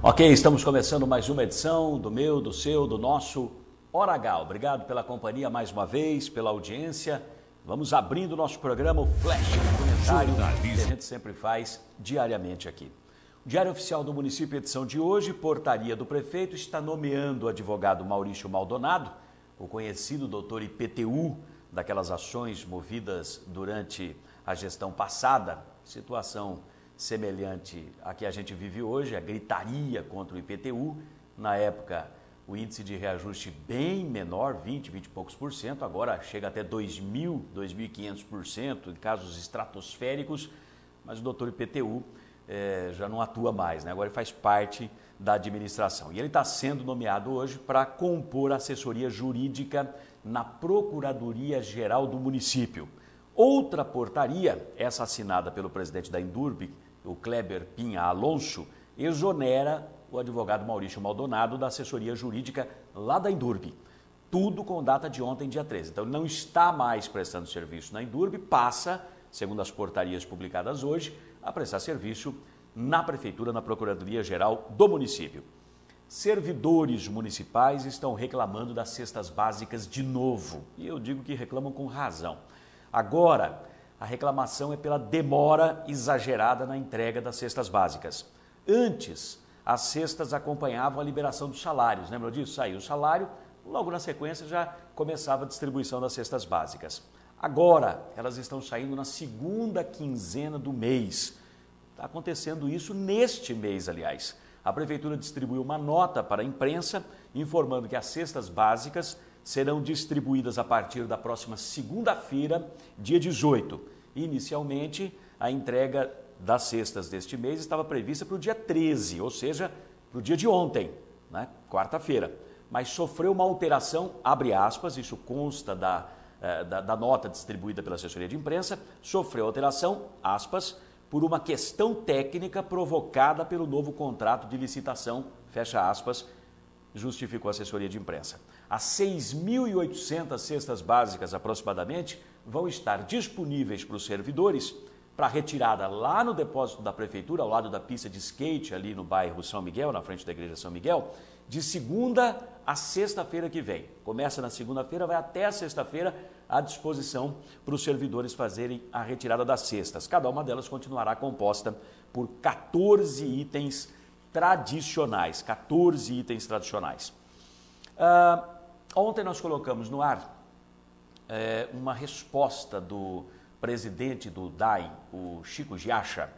Ok, estamos começando mais uma edição do meu, do seu, do nosso Hora H. Obrigado pela companhia mais uma vez, pela audiência. Vamos abrindo o nosso programa, o Flash de Comentário, que a gente sempre faz diariamente aqui. O Diário Oficial do Município, edição de hoje, portaria do prefeito, está nomeando o advogado Maurício Maldonado, o conhecido doutor IPTU, daquelas ações movidas durante a gestão passada, situação semelhante à que a gente vive hoje, a gritaria contra o IPTU. Na época, o índice de reajuste bem menor, 20 e poucos por cento, agora chega até 2.000, 2.500% em casos estratosféricos, mas o doutor IPTU já não atua mais, né? Agora ele faz parte da administração. E ele está sendo nomeado hoje para compor a assessoria jurídica na Procuradoria-Geral do município. Outra portaria, essa assinada pelo presidente da Indurb, o Kleber Pinha Alonso, exonera o advogado Maurício Maldonado da assessoria jurídica lá da Indurb. Tudo com data de ontem, dia 13. Então ele não está mais prestando serviço na Indurb, passa, segundo as portarias publicadas hoje, a prestar serviço na Prefeitura, na Procuradoria-Geral do município. Servidores municipais estão reclamando das cestas básicas de novo. E eu digo que reclamam com razão. Agora, a reclamação é pela demora exagerada na entrega das cestas básicas. Antes, as cestas acompanhavam a liberação dos salários. Lembra disso? Saiu o salário, logo na sequência já começava a distribuição das cestas básicas. Agora, elas estão saindo na segunda quinzena do mês. Está acontecendo isso neste mês, aliás. A Prefeitura distribuiu uma nota para a imprensa informando que as cestas básicas serão distribuídas a partir da próxima segunda-feira, dia 18. Inicialmente, a entrega das cestas deste mês estava prevista para o dia 13, ou seja, para o dia de ontem, né? Quarta-feira. Mas sofreu uma alteração, abre aspas, isso consta da nota distribuída pela assessoria de imprensa, sofreu alteração, aspas, por uma questão técnica provocada pelo novo contrato de licitação, fecha aspas, justificou a assessoria de imprensa. As 6.800 cestas básicas, aproximadamente, vão estar disponíveis para os servidores para retirada lá no depósito da Prefeitura, ao lado da pista de skate, ali no bairro São Miguel, na frente da Igreja São Miguel, de segunda a sexta-feira que vem. Começa na segunda-feira, vai até a sexta-feira, à disposição para os servidores fazerem a retirada das cestas. Cada uma delas continuará composta por 14 itens tradicionais, 14 itens tradicionais. Ontem nós colocamos no ar uma resposta do presidente do DAI, o Chico Giacha,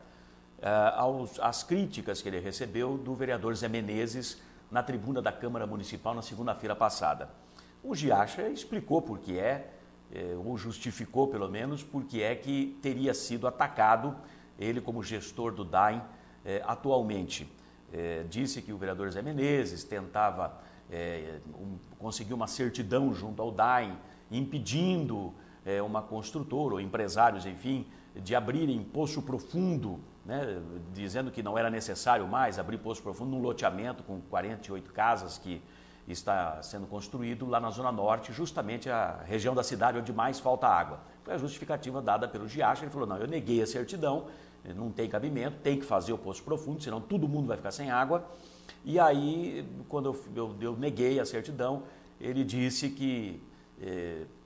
às críticas que ele recebeu do vereador Zé Menezes na tribuna da Câmara Municipal na segunda-feira passada. O Giacha explicou por que ou justificou pelo menos, por que é que teria sido atacado ele como gestor do DAI atualmente. Disse que o vereador Zé Menezes tentava conseguir uma certidão junto ao DAI, impedindo uma construtora ou empresários, enfim, de abrirem poço profundo, né, dizendo que não era necessário mais abrir poço profundo num loteamento com 48 casas que está sendo construído lá na Zona Norte, justamente a região da cidade onde mais falta água. Foi a justificativa dada pelo Giacha, ele falou, não, eu neguei a certidão, não tem cabimento, tem que fazer o poço profundo, senão todo mundo vai ficar sem água. E aí, quando eu neguei a certidão, ele disse que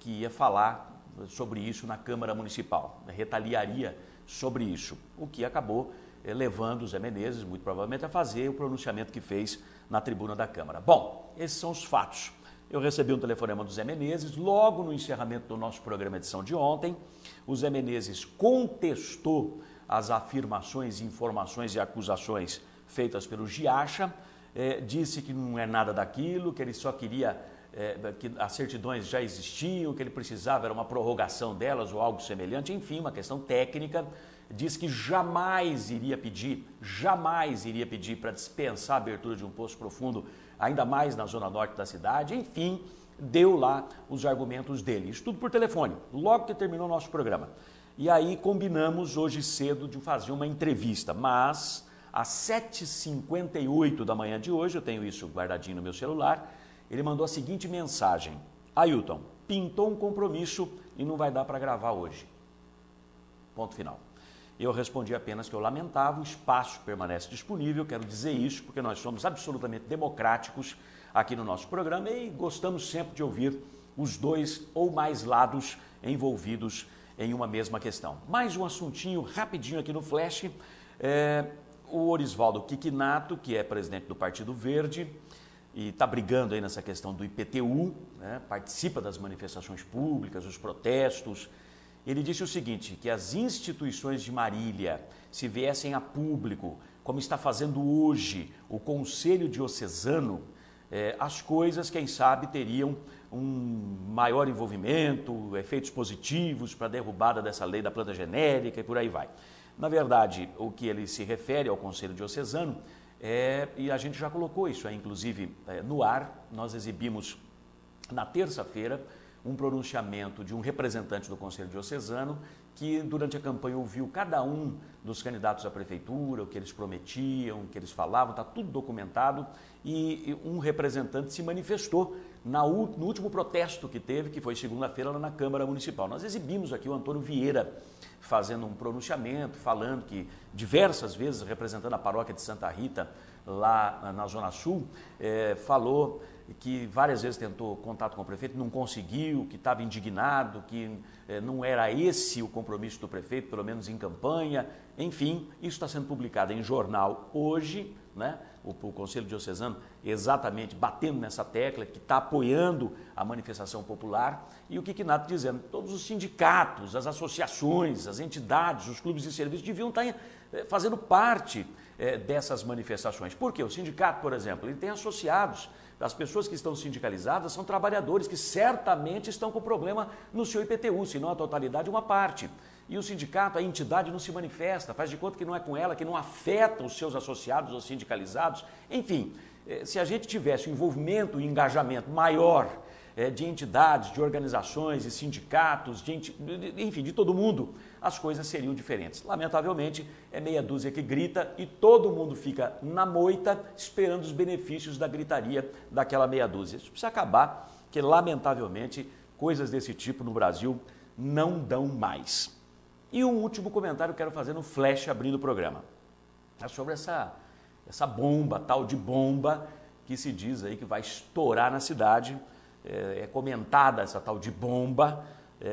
ia falar sobre isso na Câmara Municipal, retaliaria sobre isso, o que acabou levando o Zé Menezes, muito provavelmente, a fazer o pronunciamento que fez na tribuna da Câmara. Bom, esses são os fatos. Eu recebi um telefonema do Zé Menezes, logo no encerramento do nosso programa edição de ontem. O Zé Menezes contestou as afirmações, informações e acusações feitas pelo Giacha, disse que não é nada daquilo, que ele só queria que as certidões já existiam, que ele precisava era uma prorrogação delas ou algo semelhante, enfim, uma questão técnica. Diz que jamais iria pedir para dispensar a abertura de um poço profundo, ainda mais na zona norte da cidade, enfim, deu lá os argumentos dele. Isso tudo por telefone, logo que terminou o nosso programa. E aí combinamos hoje cedo de fazer uma entrevista, mas às 7h58 da manhã de hoje, eu tenho isso guardadinho no meu celular, ele mandou a seguinte mensagem: Ailton, pintou um compromisso e não vai dar para gravar hoje. Ponto final. Eu respondi apenas que eu lamentava, o espaço permanece disponível, quero dizer isso porque nós somos absolutamente democráticos aqui no nosso programa e gostamos sempre de ouvir os dois ou mais lados envolvidos em uma mesma questão. Mais um assuntinho rapidinho aqui no Flash, o Orisvaldo Quiquinato, que é presidente do Partido Verde e está brigando aí nessa questão do IPTU, né, participa das manifestações públicas, os protestos. Ele disse o seguinte, que as instituições de Marília, se viessem a público, como está fazendo hoje o Conselho Diocesano, as coisas, quem sabe, teriam um maior envolvimento, efeitos positivos para a derrubada dessa lei da planta genérica e por aí vai. Na verdade, o que ele se refere ao Conselho Diocesano, e a gente já colocou isso, inclusive no ar, nós exibimos na terça-feira, um pronunciamento de um representante do Conselho Diocesano que durante a campanha ouviu cada um dos candidatos à prefeitura, o que eles prometiam, o que eles falavam, está tudo documentado e um representante se manifestou no último protesto que teve, que foi segunda-feira lá na Câmara Municipal. Nós exibimos aqui o Antônio Vieira fazendo um pronunciamento, falando que diversas vezes, representando a paróquia de Santa Rita, lá na Zona Sul, falou que várias vezes tentou contato com o prefeito, não conseguiu, que estava indignado, que não era esse o compromisso do prefeito, pelo menos em campanha. Enfim, isso está sendo publicado em jornal hoje, né? O Conselho Diocesano exatamente batendo nessa tecla, que está apoiando a manifestação popular, e o Quiquinato dizendo que todos os sindicatos, as associações, as entidades, os clubes de serviço deviam estar fazendo parte dessas manifestações. Por quê? O sindicato, por exemplo, ele tem associados. As pessoas que estão sindicalizadas são trabalhadores que certamente estão com problema no seu IPTU, se não a totalidade, uma parte. E o sindicato, a entidade não se manifesta, faz de conta que não é com ela, que não afeta os seus associados ou sindicalizados. Enfim, se a gente tivesse um envolvimento e engajamento maior de entidades, de organizações e sindicatos, enfim, de todo mundo, as coisas seriam diferentes. Lamentavelmente, é meia dúzia que grita e todo mundo fica na moita esperando os benefícios da gritaria daquela meia dúzia. Isso precisa acabar, porque lamentavelmente coisas desse tipo no Brasil não dão mais. E um último comentário que eu quero fazer no Flash abrindo o programa. É sobre essa bomba, tal de bomba, que se diz aí que vai estourar na cidade. É comentada essa tal de bomba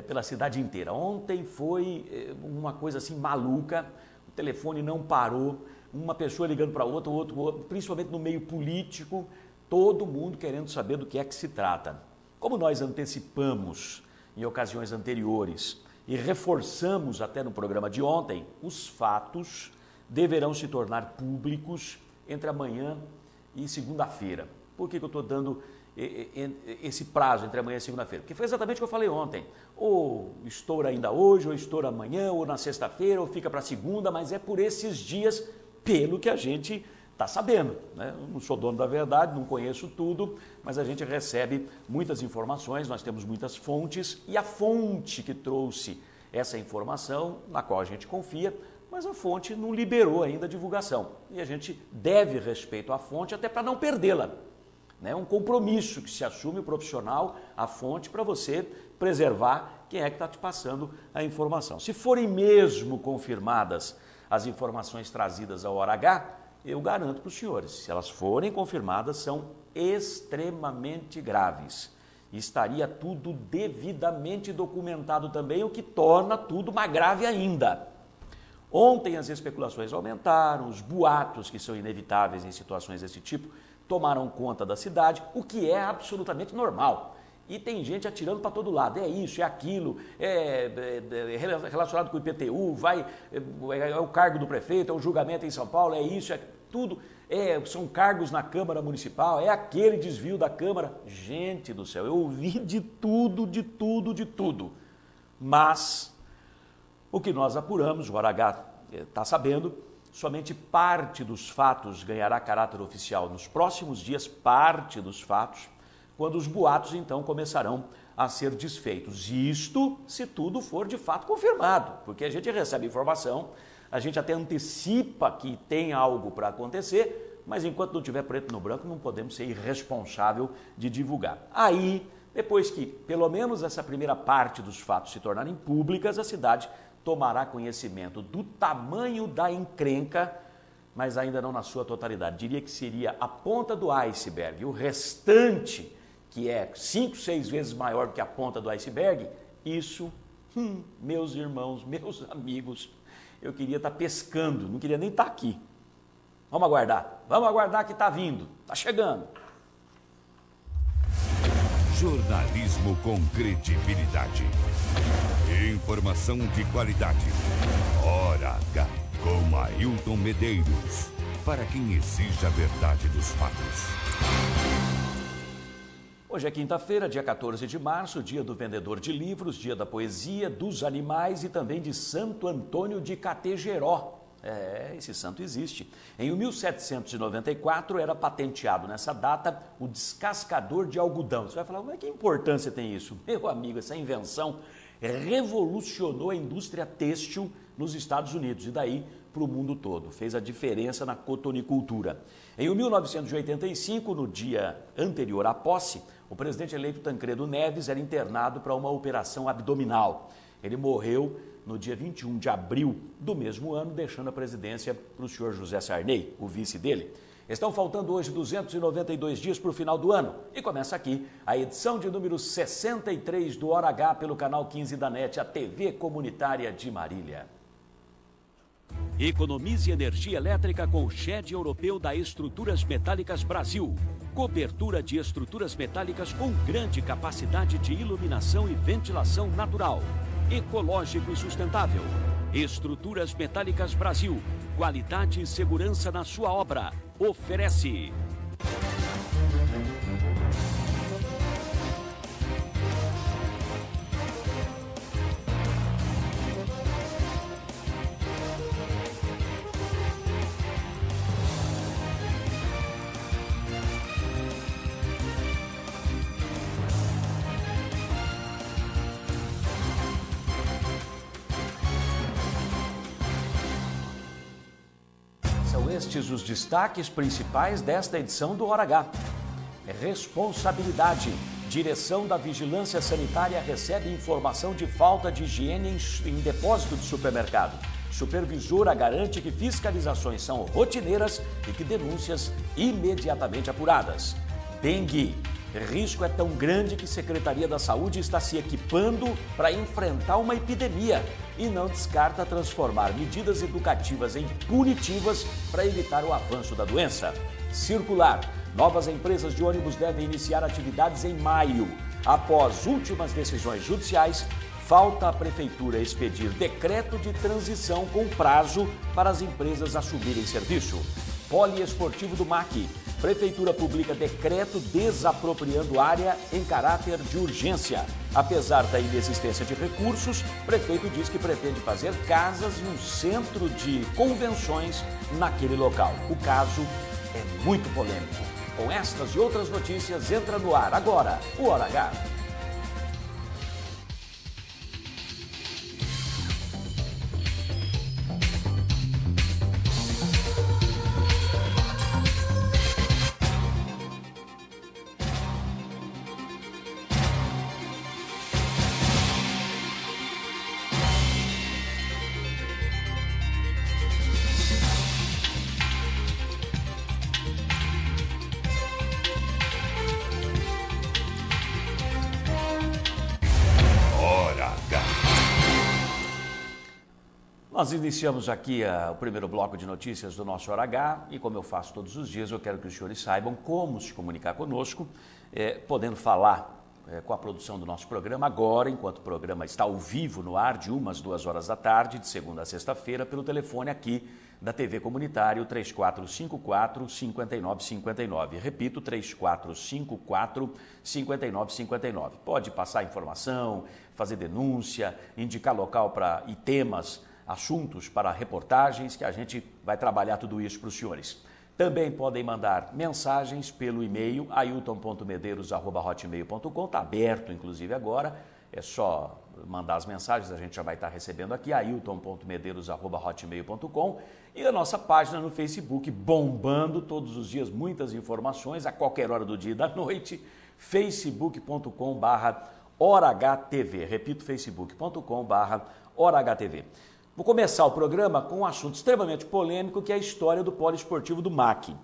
pela cidade inteira. Ontem foi uma coisa assim maluca, o telefone não parou, uma pessoa ligando para outra, outro, principalmente no meio político, todo mundo querendo saber do que é que se trata. Como nós antecipamos em ocasiões anteriores e reforçamos até no programa de ontem, os fatos deverão se tornar públicos entre amanhã e segunda-feira. Por que eu estou dando esse prazo entre amanhã e segunda-feira? Porque foi exatamente o que eu falei ontem. Ou estoura ainda hoje, ou estoura amanhã, ou na sexta-feira, ou fica para segunda, mas é por esses dias, pelo que a gente está sabendo, né? Eu não sou dono da verdade, não conheço tudo, mas a gente recebe muitas informações, nós temos muitas fontes, e a fonte que trouxe essa informação, na qual a gente confia, mas a fonte não liberou ainda a divulgação. E a gente deve respeito à fonte até para não perdê-la. É um compromisso que se assume o profissional, a fonte, para você preservar quem é que está te passando a informação. Se forem mesmo confirmadas as informações trazidas ao Hora H, eu garanto para os senhores, se elas forem confirmadas, são extremamente graves. E estaria tudo devidamente documentado também, o que torna tudo mais grave ainda. Ontem as especulações aumentaram, os boatos, que são inevitáveis em situações desse tipo, tomaram conta da cidade, o que é absolutamente normal. E tem gente atirando para todo lado, é isso, é aquilo, é relacionado com o IPTU, é o cargo do prefeito, é o julgamento em São Paulo, é isso, é tudo, são cargos na Câmara Municipal, é aquele desvio da Câmara. Gente do céu, eu ouvi de tudo, de tudo, de tudo. Mas o que nós apuramos, o Hora H está sabendo, somente parte dos fatos ganhará caráter oficial nos próximos dias, parte dos fatos, quando os boatos então começarão a ser desfeitos. Isto se tudo for de fato confirmado, porque a gente recebe informação, a gente até antecipa que tem algo para acontecer, mas enquanto não tiver preto no branco, não podemos ser irresponsável de divulgar. Aí, depois que pelo menos essa primeira parte dos fatos se tornarem públicas, a cidade tomará conhecimento do tamanho da encrenca, mas ainda não na sua totalidade. Diria que seria a ponta do iceberg. O restante, que é 5, 6 vezes maior do que a ponta do iceberg, isso, meus irmãos, meus amigos, eu queria estar pescando, não queria nem estar aqui. Vamos aguardar que está vindo, está chegando. Jornalismo com credibilidade. Informação de qualidade. Hora H, com Ailton Medeiros. Para quem exige a verdade dos fatos. Hoje é quinta-feira, dia 14 de março, dia do vendedor de livros, dia da poesia, dos animais e também de Santo Antônio de Categeró. Esse santo existe. Em 1794 era patenteado nessa data o descascador de algodão. Você vai falar, mas que importância tem isso? Meu amigo, essa invenção revolucionou a indústria têxtil nos Estados Unidos e daí para o mundo todo. Fez a diferença na cotonicultura. Em 1985, no dia anterior à posse, o presidente eleito Tancredo Neves era internado para uma operação abdominal. Ele morreu no dia 21 de abril do mesmo ano, deixando a presidência para o senhor José Sarney, o vice dele. Estão faltando hoje 292 dias para o final do ano e começa aqui a edição de número 63 do Hora H pelo canal 15 da NET, a TV comunitária de Marília. Economize energia elétrica com o SHED europeu da Estruturas Metálicas Brasil. Cobertura de estruturas metálicas com grande capacidade de iluminação e ventilação natural. Ecológico e sustentável. Estruturas Metálicas Brasil. Qualidade e segurança na sua obra. Oferece. São estes os destaques principais desta edição do Hora H. Responsabilidade. Direção da Vigilância Sanitária recebe informação de falta de higiene em depósito de supermercado. Supervisora garante que fiscalizações são rotineiras e que denúncias imediatamente apuradas. Dengue. Risco é tão grande que a Secretaria da Saúde está se equipando para enfrentar uma epidemia e não descarta transformar medidas educativas em punitivas para evitar o avanço da doença. Circular. Novas empresas de ônibus devem iniciar atividades em maio. Após últimas decisões judiciais, falta a Prefeitura expedir decreto de transição com prazo para as empresas assumirem serviço. Poliesportivo do MAC. Prefeitura publica decreto desapropriando área em caráter de urgência. Apesar da inexistência de recursos, prefeito diz que pretende fazer casas e um centro de convenções naquele local. O caso é muito polêmico. Com estas e outras notícias, entra no ar agora o Hora H. Nós iniciamos aqui o primeiro bloco de notícias do nosso Hora H e, como eu faço todos os dias, eu quero que os senhores saibam como se comunicar conosco, podendo falar com a produção do nosso programa agora, enquanto o programa está ao vivo no ar, de 1 às 2 horas da tarde, de segunda a sexta-feira, pelo telefone aqui da TV Comunitário 3454-5959. Repito, 3454-5959. Pode passar informação, fazer denúncia, indicar local e temas, assuntos para reportagens, que a gente vai trabalhar tudo isso para os senhores. Também podem mandar mensagens pelo e-mail ailton.medeiros@hotmail.com, está aberto inclusive agora, é só mandar as mensagens, a gente já vai estar recebendo aqui, ailton.medeiros@hotmail.com, e a nossa página no Facebook, bombando todos os dias, muitas informações, a qualquer hora do dia e da noite, facebook.com/HoraHTV, repito, facebook.com/HoraHTV. Hora HTV. Vou começar o programa com um assunto extremamente polêmico, que é a história do poliesportivo do MAC.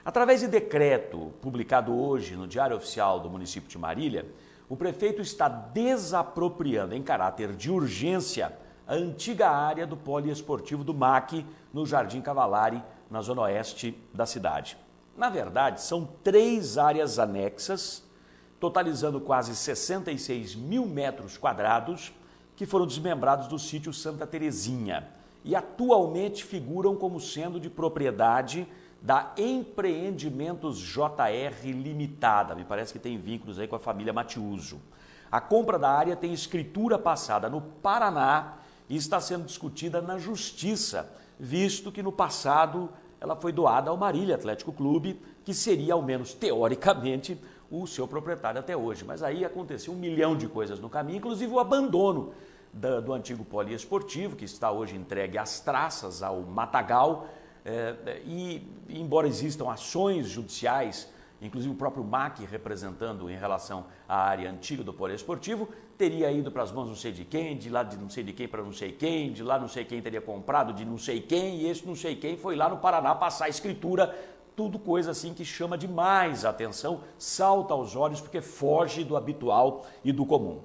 Através de decreto publicado hoje no Diário Oficial do município de Marília, o prefeito está desapropriando em caráter de urgência a antiga área do poliesportivo do MAC no Jardim Cavalari, na zona oeste da cidade. Na verdade, são 3 áreas anexas, totalizando quase 66 mil metros quadrados, que foram desmembrados do sítio Santa Terezinha e atualmente figuram como sendo de propriedade da Empreendimentos JR Limitada. Me parece que tem vínculos aí com a família Matiuso. A compra da área tem escritura passada no Paraná e está sendo discutida na Justiça, visto que no passado ela foi doada ao Marília Atlético Clube, que seria, ao menos teoricamente, o seu proprietário até hoje. Mas aí aconteceu 1 milhão de coisas no caminho, inclusive o abandono do antigo poliesportivo, que está hoje entregue às traças, ao matagal, e embora existam ações judiciais, inclusive o próprio MAC representando em relação à área antiga do poliesportivo, teria ido para as mãos não sei de quem, de lá de não sei de quem para não sei quem, de lá não sei quem teria comprado de não sei quem, e esse não sei quem foi lá no Paraná passar a escritura, tudo coisa assim que chama demais a atenção, salta aos olhos porque foge do habitual e do comum.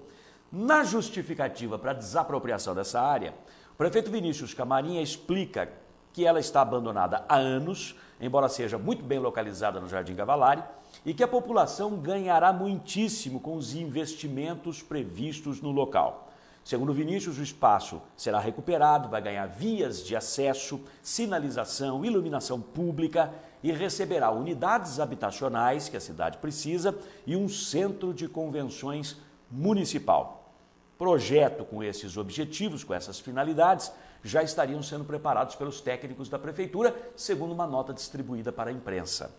Na justificativa para a desapropriação dessa área, o prefeito Vinícius Camarinha explica que ela está abandonada há anos, embora seja muito bem localizada no Jardim Cavalari, e que a população ganhará muitíssimo com os investimentos previstos no local. Segundo Vinícius, o espaço será recuperado, vai ganhar vias de acesso, sinalização, iluminação pública e receberá unidades habitacionais que a cidade precisa e um centro de convenções municipal. Projeto com esses objetivos, com essas finalidades, já estariam sendo preparados pelos técnicos da prefeitura, segundo uma nota distribuída para a imprensa.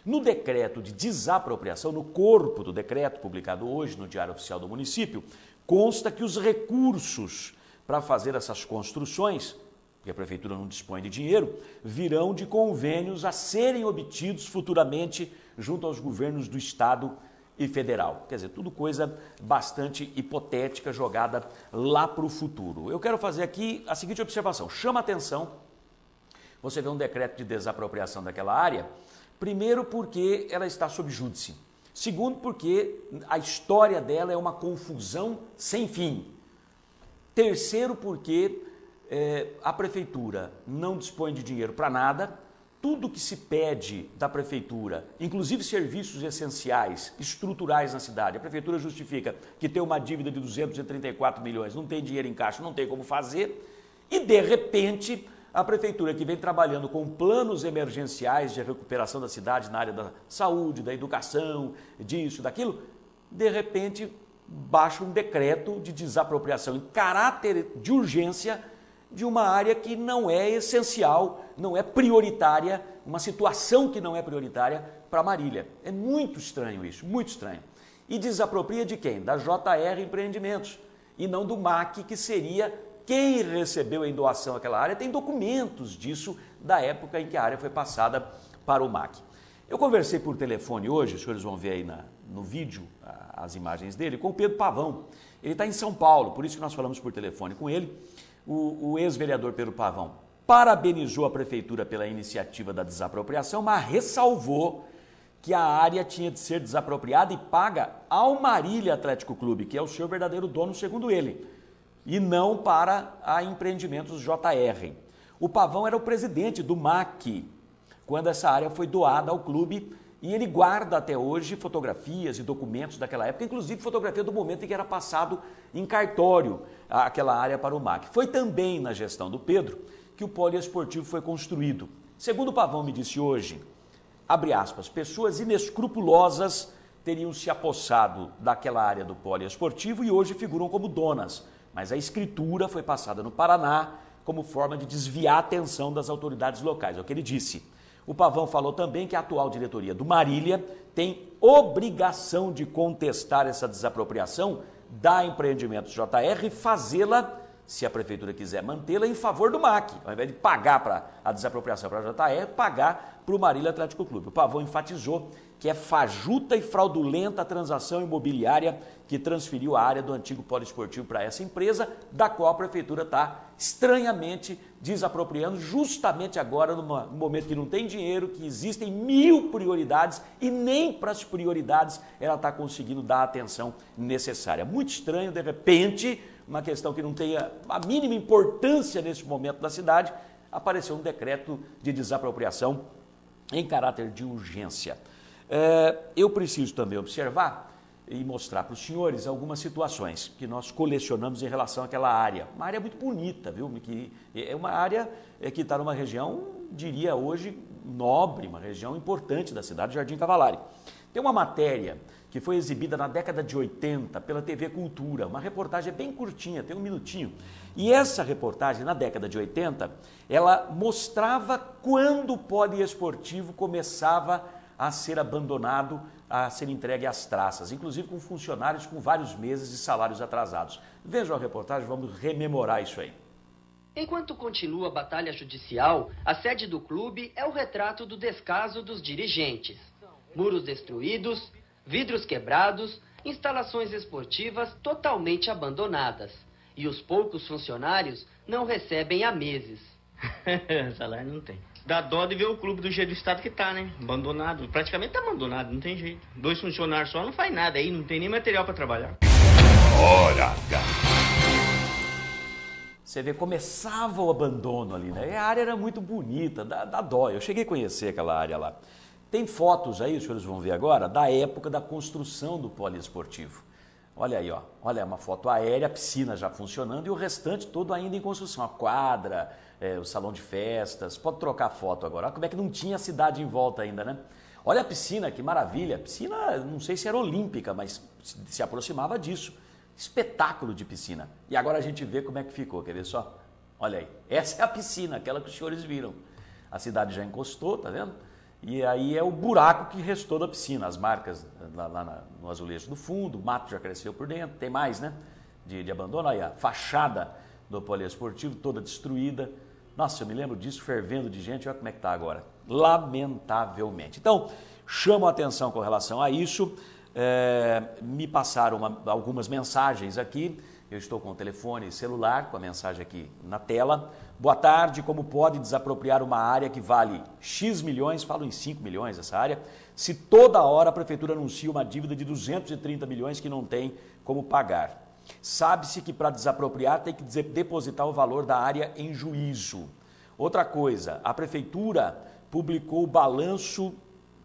No decreto de desapropriação, no corpo do decreto publicado hoje no Diário Oficial do município, consta que os recursos para fazer essas construções, porque a prefeitura não dispõe de dinheiro, virão de convênios a serem obtidos futuramente junto aos governos do estado e federal. Quer dizer, tudo coisa bastante hipotética, jogada lá para o futuro. Eu quero fazer aqui a seguinte observação. Chama atenção você vê um decreto de desapropriação daquela área, primeiro porque ela está sob júdice. Segundo porque a história dela é uma confusão sem fim. Terceiro porque a prefeitura não dispõe de dinheiro para nada. Tudo que se pede da prefeitura, inclusive serviços essenciais, estruturais na cidade, a prefeitura justifica que tem uma dívida de 234 milhões, não tem dinheiro em caixa, não tem como fazer, e de repente a prefeitura que vem trabalhando com planos emergenciais de recuperação da cidade na área da saúde, da educação, disso, daquilo, de repente baixa um decreto de desapropriação em caráter de urgência de uma área que não é essencial, não é prioritária, uma situação que não é prioritária para Marília. É muito estranho isso, muito estranho. E desapropria de quem? Da JR Empreendimentos, e não do MAC, que seria quem recebeu em doação aquela área. Tem documentos disso da época em que a área foi passada para o MAC. Eu conversei por telefone hoje, os senhores vão ver aí no vídeo as imagens dele, com o Pedro Pavão. Ele está em São Paulo, por isso que nós falamos por telefone com ele. O ex-vereador Pedro Pavão parabenizou a prefeitura pela iniciativa da desapropriação, mas ressalvou que a área tinha de ser desapropriada e paga ao Marília Atlético Clube, que é o seu verdadeiro dono, segundo ele, e não para a Empreendimentos JR. O Pavão era o presidente do MAC, quando essa área foi doada ao clube, e ele guarda até hoje fotografias e documentos daquela época, inclusive fotografia do momento em que era passado em cartório aquela área para o MAC. Foi também na gestão do Pedro que o poliesportivo foi construído. Segundo o Pavão me disse hoje, abre aspas, pessoas inescrupulosas teriam se apossado daquela área do poliesportivo e hoje figuram como donas, mas a escritura foi passada no Paraná como forma de desviar a atenção das autoridades locais, é o que ele disse. O Pavão falou também que a atual diretoria do Marília tem obrigação de contestar essa desapropriação da Empreendimentos JR e fazê-la, se a prefeitura quiser mantê-la, em favor do MAC. Ao invés de pagar para a desapropriação para a JR, pagar para o Marília Atlético Clube. O Pavão enfatizou que é fajuta e fraudulenta a transação imobiliária que transferiu a área do antigo poliesportivo para essa empresa, da qual a prefeitura está estranhamente desapropriando, justamente agora, no momento que não tem dinheiro, que existem 1000 prioridades e nem para as prioridades ela está conseguindo dar a atenção necessária. Muito estranho, de repente, uma questão que não tem a mínima importância nesse momento da cidade, apareceu um decreto de desapropriação em caráter de urgência. Eu preciso também observar e mostrar para os senhores algumas situações que nós colecionamos em relação àquela área. Uma área muito bonita, viu? Que é uma área que está numa região, diria hoje, nobre, uma região importante da cidade de Jardim Cavalari. Tem uma matéria que foi exibida na década de 80 pela TV Cultura, uma reportagem bem curtinha, tem um minutinho. E essa reportagem, na década de 80, ela mostrava quando o poliesportivo começava a ser abandonado, a ser entregue às traças, inclusive com funcionários com vários meses de salários atrasados. Vejam a reportagem, vamos rememorar isso aí. Enquanto continua a batalha judicial, a sede do clube é o retrato do descaso dos dirigentes. Muros destruídos, vidros quebrados, instalações esportivas totalmente abandonadas. E os poucos funcionários não recebem há meses. Salário não tem. Dá dó de ver o clube do jeito do estado que tá, né? Abandonado. Praticamente tá abandonado, não tem jeito. 2 funcionários só não faz nada aí, não tem nem material para trabalhar. Hora H. Você vê, começava o abandono ali, né? E a área era muito bonita, dá dó. Eu cheguei a conhecer aquela área lá. Tem fotos aí, os senhores vão ver agora, da época da construção do poliesportivo. Olha aí, ó. Olha, uma foto aérea, a piscina já funcionando e o restante todo ainda em construção. A quadra, o salão de festas. Pode trocar a foto agora. Olha como é que não tinha cidade em volta ainda, né? Olha a piscina, que maravilha. A piscina, não sei se era olímpica, mas se aproximava disso. Espetáculo de piscina. E agora a gente vê como é que ficou, quer ver só? Olha aí. Essa é a piscina, aquela que os senhores viram. A cidade já encostou, tá vendo? E aí é o buraco que restou da piscina, as marcas lá no azulejo do fundo, o mato já cresceu por dentro, tem mais, né? De abandono. Aí a fachada do poliesportivo toda destruída. Nossa, eu me lembro disso, fervendo de gente, olha como é que está agora. Lamentavelmente. Então, chamo a atenção com relação a isso. Me passaram algumas mensagens aqui. Eu estou com o telefone celular, com a mensagem aqui na tela. Boa tarde, como pode desapropriar uma área que vale X milhões, falo em 5 milhões essa área, se toda hora a prefeitura anuncia uma dívida de 230 milhões que não tem como pagar? Sabe-se que para desapropriar tem que depositar o valor da área em juízo. Outra coisa, a prefeitura publicou o balanço,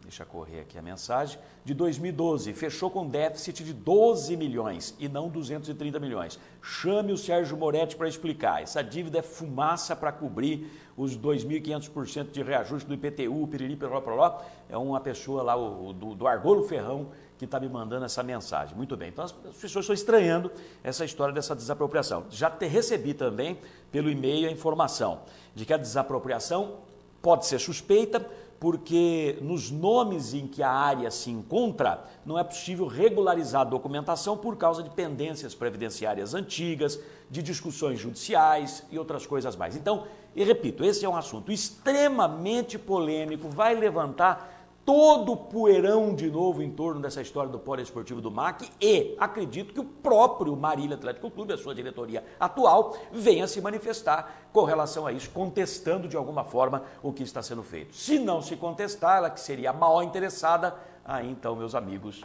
deixa correr aqui a mensagem, de 2012, fechou com déficit de 12 milhões e não 230 milhões. Chame o Sérgio Moretti para explicar. Essa dívida é fumaça para cobrir os 2.500% de reajuste do IPTU, piriri, piroró. É uma pessoa lá, do Argolo Ferrão, que está me mandando essa mensagem. Muito bem, então as pessoas estão estranhando essa história dessa desapropriação. Já recebi também pelo e-mail a informação de que a desapropriação pode ser suspeita, porque nos nomes em que a área se encontra, não é possível regularizar a documentação por causa de pendências previdenciárias antigas, de discussões judiciais e outras coisas mais. Então, e repito, esse é um assunto extremamente polêmico, vai levantar todo o poeirão de novo em torno dessa história do poliesportivo do MAC e acredito que o próprio Marília Atlético Clube, a sua diretoria atual, venha se manifestar com relação a isso, contestando de alguma forma o que está sendo feito. Se não se contestar, ela que seria a maior interessada, aí então, meus amigos,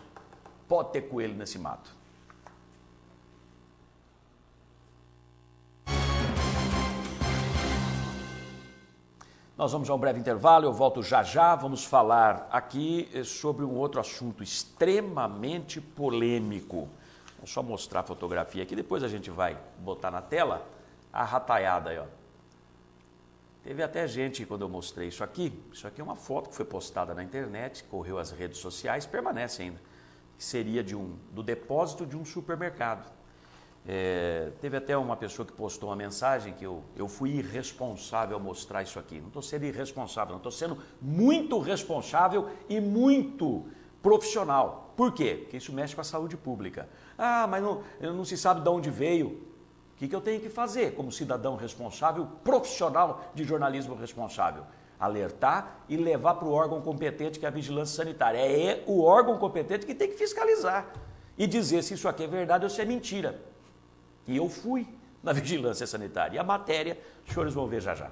pode ter coelho nesse mato. Nós vamos a um breve intervalo, eu volto já já, vamos falar aqui sobre um outro assunto extremamente polêmico. Vou só mostrar a fotografia aqui, depois a gente vai botar na tela a rataiada aí, ó. Teve até gente, quando eu mostrei isso aqui é uma foto que foi postada na internet, correu às redes sociais, permanece ainda, que seria do depósito de um supermercado. Teve até uma pessoa que postou uma mensagem que eu fui irresponsável ao mostrar isso aqui. Não estou sendo irresponsável, não estou sendo muito responsável e muito profissional. Por quê? Porque isso mexe com a saúde pública. Ah, mas não se sabe de onde veio. O que eu tenho que fazer como cidadão responsável, profissional de jornalismo responsável? alertar e levar para o órgão competente, que é a vigilância sanitária. É o órgão competente que tem que fiscalizar e dizer se isso aqui é verdade ou se é mentira. E eu fui na vigilância sanitária. E a matéria, os senhores vão ver já já.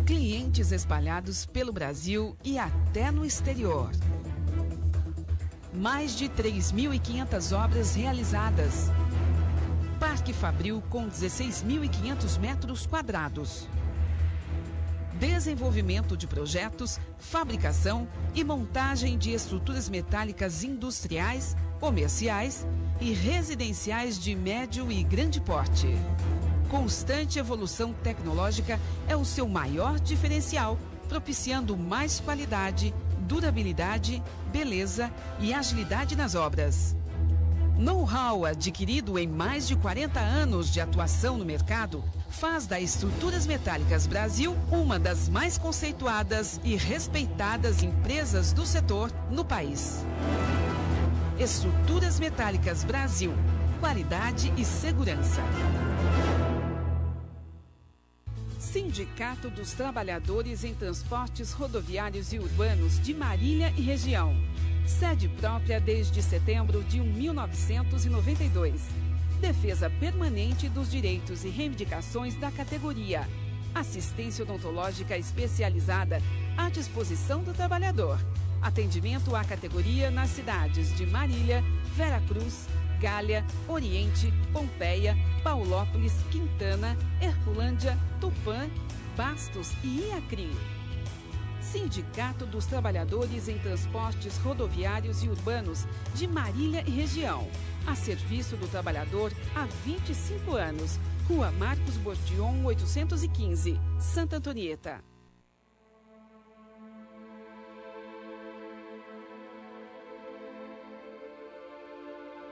Clientes espalhados pelo Brasil e até no exterior. Mais de 3.500 obras realizadas. Parque Fabril com 16.500 metros quadrados. Desenvolvimento de projetos, fabricação e montagem de estruturas metálicas industriais, comerciais e residenciais de médio e grande porte. Constante evolução tecnológica é o seu maior diferencial, propiciando mais qualidade, durabilidade, beleza e agilidade nas obras. Know-how adquirido em mais de 40 anos de atuação no mercado faz da Estruturas Metálicas Brasil uma das mais conceituadas e respeitadas empresas do setor no país. Estruturas Metálicas Brasil, qualidade e segurança. Sindicato dos Trabalhadores em Transportes Rodoviários e Urbanos de Marília e Região. Sede própria desde setembro de 1992. Defesa permanente dos direitos e reivindicações da categoria. Assistência odontológica especializada à disposição do trabalhador. Atendimento à categoria nas cidades de Marília, Veracruz, Galha, Oriente, Pompeia, Paulópolis, Quintana, Herculândia, Tupã, Bastos e Iacrim. Sindicato dos Trabalhadores em Transportes Rodoviários e Urbanos de Marília e Região. A serviço do trabalhador há 25 anos. Rua Marcos Bortion, 815, Santa Antonieta.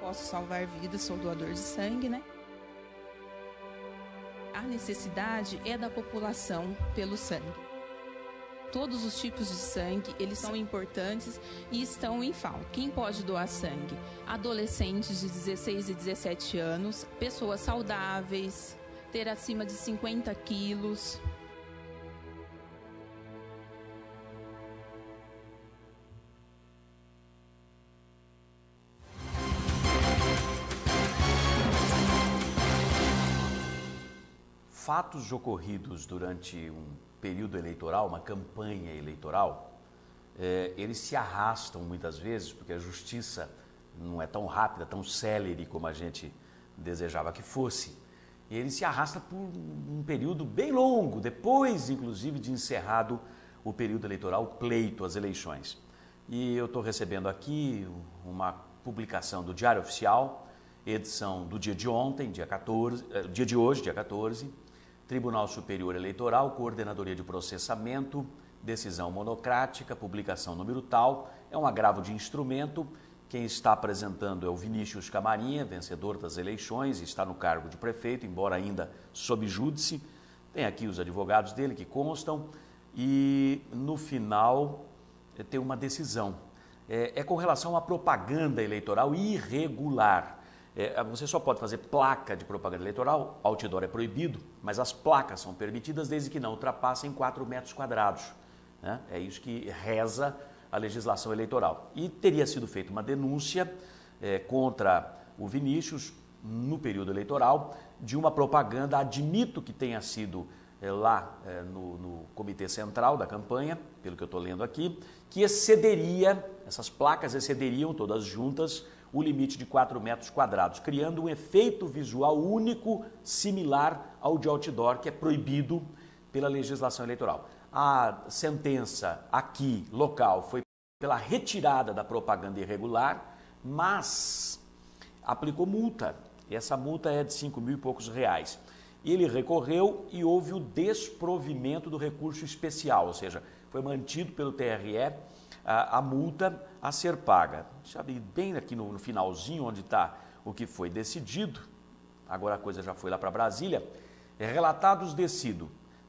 Posso salvar vidas, sou doador de sangue, né? A necessidade é da população pelo sangue. Todos os tipos de sangue, eles são importantes e estão em falta. Quem pode doar sangue? Adolescentes de 16 e 17 anos, pessoas saudáveis, ter acima de 50 quilos. Fatos ocorridos durante um período eleitoral, uma campanha eleitoral, eles se arrastam muitas vezes, porque a justiça não é tão rápida, tão célere como a gente desejava que fosse. E ele se arrasta por um período bem longo, depois, inclusive, de encerrado o período eleitoral, o pleito, as eleições. E eu estou recebendo aqui uma publicação do Diário Oficial, edição do dia de ontem, dia 14, dia de hoje, dia 14, Tribunal Superior Eleitoral, Coordenadoria de Processamento, decisão monocrática, publicação número tal, é um agravo de instrumento. Quem está apresentando é o Vinícius Camarinha, vencedor das eleições, está no cargo de prefeito, embora ainda sob júdice. Tem aqui os advogados dele que constam e no final tem uma decisão. É com relação à propaganda eleitoral irregular. Você só pode fazer placa de propaganda eleitoral, outdoor é proibido, mas as placas são permitidas desde que não ultrapassem 4 metros quadrados. Né? É isso que reza a legislação eleitoral. E teria sido feita uma denúncia contra o Vinícius no período eleitoral de uma propaganda, admito que tenha sido lá no Comitê Central da campanha, pelo que eu estou lendo aqui, que excederia, essas placas excederiam todas juntas, o limite de 4 metros quadrados, criando um efeito visual único, similar ao de outdoor, que é proibido pela legislação eleitoral. A sentença aqui, local, foi pela retirada da propaganda irregular, mas aplicou multa. E essa multa é de 5 mil e poucos reais. Ele recorreu e houve o desprovimento do recurso especial, ou seja, foi mantido pelo TRE a multa a ser paga. Deixa eu abrir bem aqui no finalzinho, onde está o que foi decidido. Agora a coisa já foi lá para Brasília. Relatados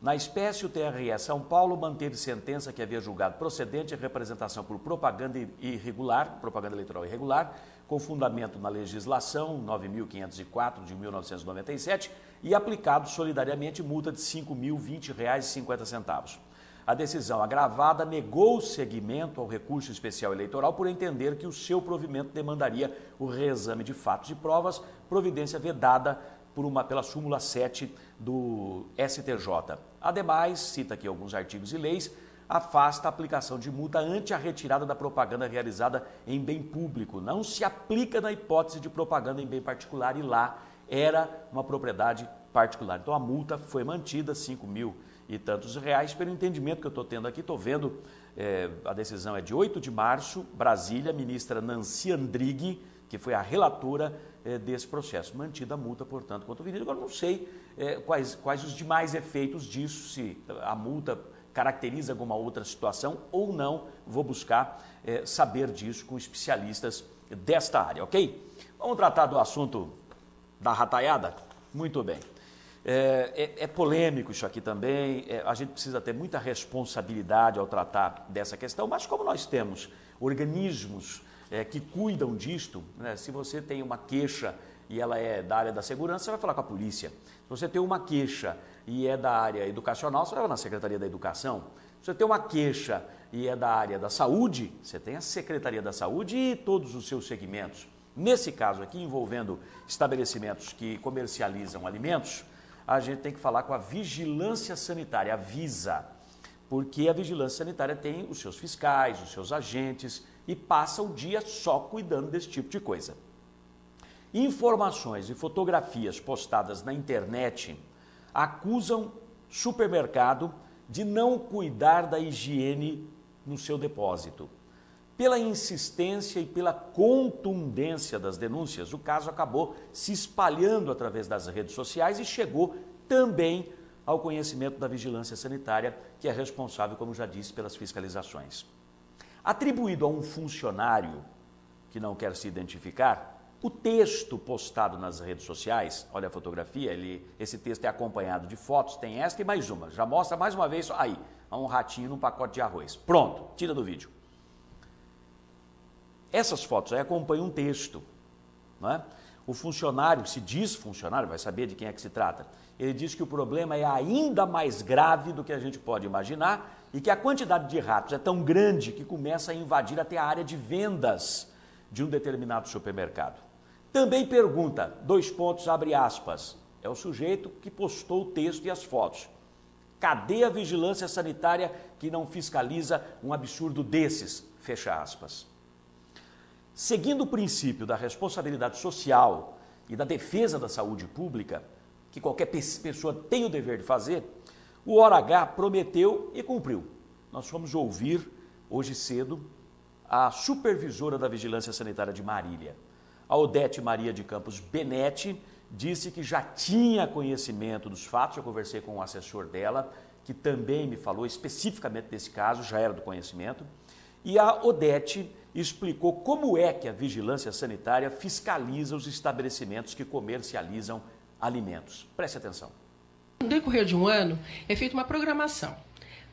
Na espécie, o TRE São Paulo manteve sentença que havia julgado procedente a representação por propaganda irregular, propaganda eleitoral irregular, com fundamento na legislação 9.504 de 1997 e aplicado solidariamente multa de R$ 5.020,50. A decisão agravada negou seguimento ao recurso especial eleitoral por entender que o seu provimento demandaria o reexame de fatos e provas, providência vedada pela súmula 7 do STJ. Ademais, cita aqui alguns artigos e leis, afasta a aplicação de multa ante a retirada da propaganda realizada em bem público. Não se aplica na hipótese de propaganda em bem particular e lá era uma propriedade particular. Então a multa foi mantida, 5 mil e tantos reais, pelo entendimento que eu estou tendo aqui. Estou vendo, a decisão é de 8 de março, Brasília, ministra Nancy Andrighi, que foi a relatora desse processo. Mantida a multa, portanto, quanto ao Vinícius. Agora não sei quais os demais efeitos disso, se a multa caracteriza alguma outra situação ou não. Vou buscar saber disso com especialistas desta área, ok? Vamos tratar do assunto da rataiada? Muito bem. É polêmico isso aqui também, a gente precisa ter muita responsabilidade ao tratar dessa questão, mas como nós temos organismos que cuidam disto, né? Se você tem uma queixa e ela é da área da segurança, você vai falar com a polícia. Se você tem uma queixa e é da área educacional, você vai na Secretaria da Educação. Se você tem uma queixa e é da área da saúde, você tem a Secretaria da Saúde e todos os seus segmentos. Nesse caso aqui, envolvendo estabelecimentos que comercializam alimentos, a gente tem que falar com a Vigilância Sanitária, a Visa, porque a Vigilância Sanitária tem os seus fiscais, os seus agentes e passa o dia só cuidando desse tipo de coisa. Informações e fotografias postadas na internet acusam supermercado de não cuidar da higiene no seu depósito. Pela insistência e pela contundência das denúncias, o caso acabou se espalhando através das redes sociais e chegou também ao conhecimento da Vigilância Sanitária, que é responsável, como já disse, pelas fiscalizações. Atribuído a um funcionário que não quer se identificar, o texto postado nas redes sociais, olha a fotografia, esse texto é acompanhado de fotos, tem esta e mais uma, já mostra mais uma vez, aí, um ratinho num pacote de arroz. Pronto, tira do vídeo. Essas fotos aí acompanham um texto, não é? O funcionário, se diz funcionário, vai saber de quem é que se trata. Ele diz que o problema é ainda mais grave do que a gente pode imaginar e que a quantidade de ratos é tão grande que começa a invadir até a área de vendas de um determinado supermercado. Também pergunta, 2 pontos, abre aspas, é o sujeito que postou o texto e as fotos. Cadê a vigilância sanitária que não fiscaliza um absurdo desses? Fecha aspas. Seguindo o princípio da responsabilidade social e da defesa da saúde pública, que qualquer pessoa tem o dever de fazer, o Hora H prometeu e cumpriu. Nós fomos ouvir hoje cedo a supervisora da Vigilância Sanitária de Marília. A Odete Maria de Campos Benetti disse que já tinha conhecimento dos fatos. Eu conversei com o assessor dela, que também me falou especificamente desse caso, já era do conhecimento. E a Odete explicou como é que a Vigilância Sanitária fiscaliza os estabelecimentos que comercializam alimentos. Preste atenção. No decorrer de um ano, é feita uma programação.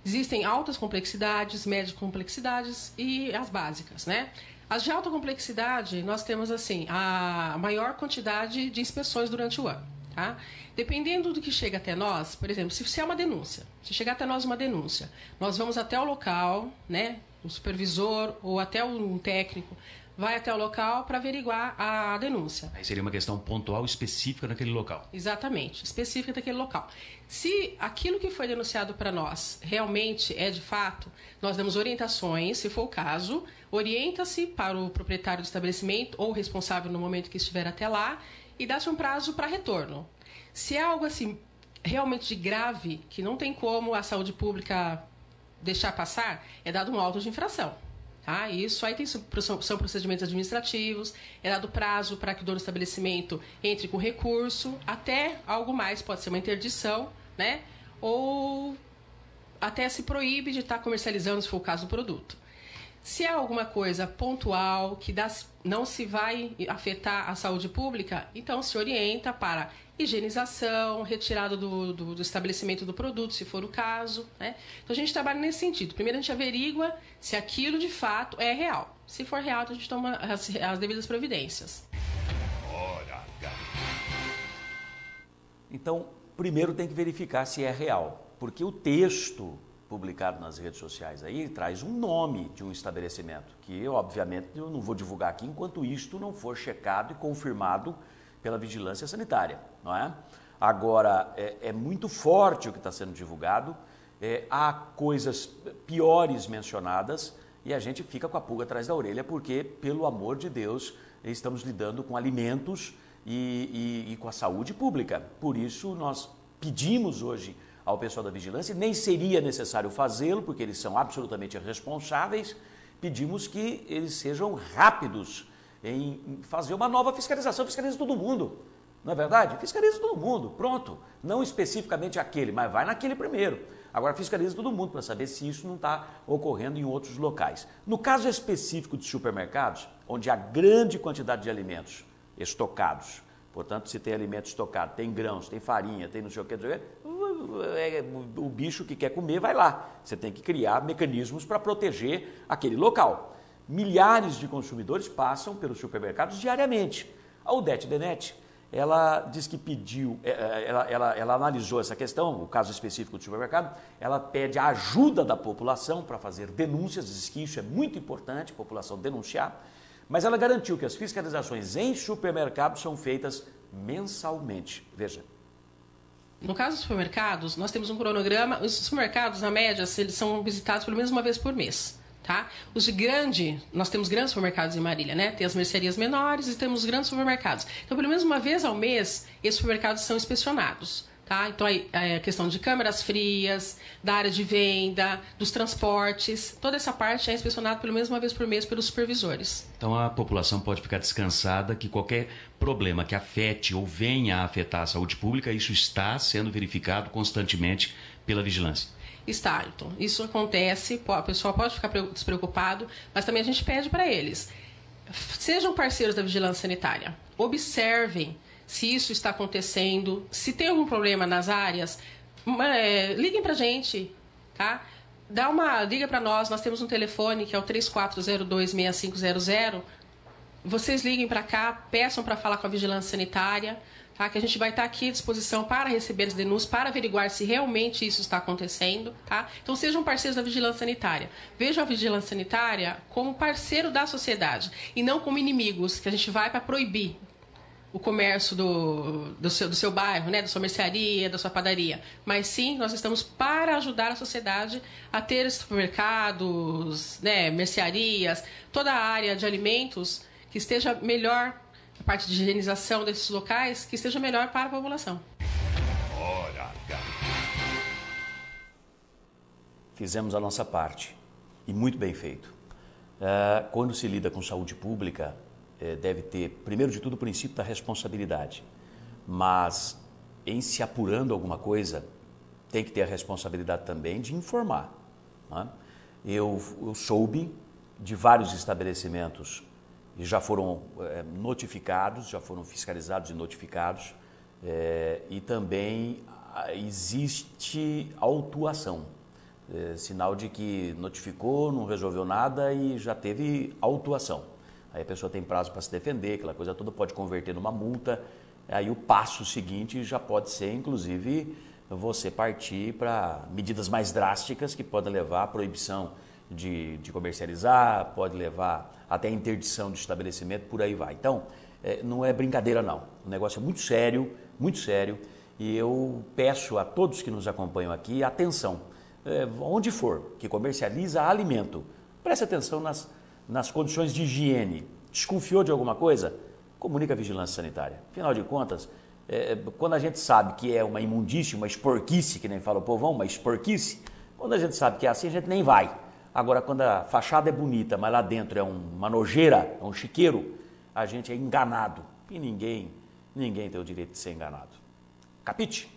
Existem altas complexidades, médias complexidades e as básicas, né? As de alta complexidade, nós temos assim, a maior quantidade de inspeções durante o ano, tá? Dependendo do que chega até nós, por exemplo, se é uma denúncia, se chegar até nós uma denúncia, nós vamos até o local, né? O supervisor ou até um técnico vai até o local para averiguar a denúncia. Aí seria uma questão pontual específica naquele local. Exatamente, específica daquele local. Se aquilo que foi denunciado para nós realmente é de fato, nós damos orientações, se for o caso, orienta-se para o proprietário do estabelecimento ou responsável no momento que estiver até lá e dá-se um prazo para retorno. Se é algo assim realmente de grave, que não tem como a saúde pública deixar passar, é dado um auto de infração. Tá? Isso aí são procedimentos administrativos, é dado prazo para que o dono do estabelecimento entre com recurso, até algo mais, pode ser uma interdição, né? Ou até se proíbe de estar comercializando, se for o caso do produto. Se é alguma coisa pontual, que não se vai afetar a saúde pública, então se orienta para higienização, retirada do estabelecimento do produto, se for o caso, né? Então a gente trabalha nesse sentido. Primeiro a gente averigua se aquilo de fato é real. Se for real, a gente toma as devidas providências. Então, primeiro tem que verificar se é real, porque o texto publicado nas redes sociais aí traz um nome de um estabelecimento, que obviamente eu não vou divulgar aqui enquanto isto não for checado e confirmado pela vigilância sanitária, não é? Agora, é muito forte o que está sendo divulgado, há coisas piores mencionadas e a gente fica com a pulga atrás da orelha porque, pelo amor de Deus, estamos lidando com alimentos e com a saúde pública. Por isso, nós pedimos hoje ao pessoal da vigilância, nem seria necessário fazê-lo, porque eles são absolutamente responsáveis, pedimos que eles sejam rápidos em fazer uma nova fiscalização, fiscaliza todo mundo, não é verdade? Fiscaliza todo mundo, pronto, não especificamente aquele, mas vai naquele primeiro. Agora fiscaliza todo mundo para saber se isso não está ocorrendo em outros locais. No caso específico de supermercados, onde há grande quantidade de alimentos estocados, portanto, se tem alimento estocado, tem grãos, tem farinha, tem não sei o que, o bicho que quer comer vai lá. Você tem que criar mecanismos para proteger aquele local. Milhares de consumidores passam pelos supermercados diariamente. A Odete Benetti, ela diz que pediu, ela analisou essa questão, o caso específico do supermercado, ela pede a ajuda da população para fazer denúncias, diz que isso é muito importante, a população denunciar, mas ela garantiu que as fiscalizações em supermercados são feitas mensalmente. Veja. No caso dos supermercados, nós temos um cronograma. Os supermercados, na média, eles são visitados pelo menos uma vez por mês. Tá? Os de nós temos grandes supermercados em Marília, né? Tem as mercearias menores e temos grandes supermercados. Então, pelo menos uma vez ao mês, esses supermercados são inspecionados. Tá? Então, a questão de câmeras frias, da área de venda, dos transportes, toda essa parte é inspecionada pelo menos uma vez por mês pelos supervisores. Então, a população pode ficar descansada que qualquer problema que afete ou venha a afetar a saúde pública, isso está sendo verificado constantemente pela vigilância. Está, Ailton. Isso acontece, a pessoa pode ficar despreocupado, mas também a gente pede para eles, sejam parceiros da vigilância sanitária, observem se isso está acontecendo, se tem algum problema nas áreas, liguem para a gente, tá? Liga para nós temos um telefone que é o 3402-6500, vocês liguem para cá, peçam para falar com a vigilância sanitária, tá? Que a gente vai estar aqui à disposição para receber as denúncias, para averiguar se realmente isso está acontecendo, tá? Então sejam parceiros da vigilância sanitária. Vejam a vigilância sanitária como parceiro da sociedade e não como inimigos, que a gente vai para proibir o comércio do seu bairro, né? Da sua mercearia, da sua padaria. Mas sim, nós estamos para ajudar a sociedade a ter supermercados, né? Mercearias, toda a área de alimentos que esteja melhor, a parte de higienização desses locais, que esteja melhor para a população. Fizemos a nossa parte e muito bem feito. Quando se lida com saúde pública, deve ter, primeiro de tudo, o princípio da responsabilidade. Mas, em se apurando alguma coisa, tem que ter a responsabilidade também de informar. Né? Eu soube de vários estabelecimentos e já foram notificados, já foram fiscalizados e notificados, e também existe autuação, sinal de que notificou, não resolveu nada e já teve autuação. Aí a pessoa tem prazo para se defender, aquela coisa toda pode converter numa multa, aí o passo seguinte já pode ser, inclusive, você partir para medidas mais drásticas que podem levar à proibição de comercializar, pode levar até a interdição do estabelecimento, por aí vai. Então, não é brincadeira não, o negócio é muito sério, e eu peço a todos que nos acompanham aqui, atenção, onde for que comercializa alimento, preste atenção nas condições de higiene. Desconfiou de alguma coisa? Comunica a vigilância sanitária. Afinal de contas, quando a gente sabe que é uma imundície, uma esporquice, que nem fala o povão, uma esporquice, quando a gente sabe que é assim, a gente nem vai. Agora, quando a fachada é bonita, mas lá dentro é uma nojeira, é um chiqueiro, a gente é enganado. E ninguém tem o direito de ser enganado. Capite?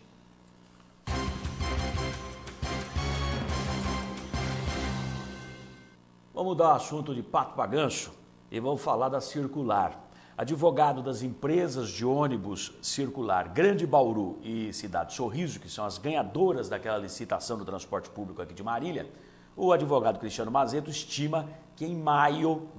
Vamos mudar o assunto de pato para ganso e vamos falar da Circular. Advogado das empresas de ônibus Circular Grande Bauru e Cidade Sorriso, que são as ganhadoras daquela licitação do transporte público aqui de Marília, o advogado Cristiano Mazeto estima que em maio,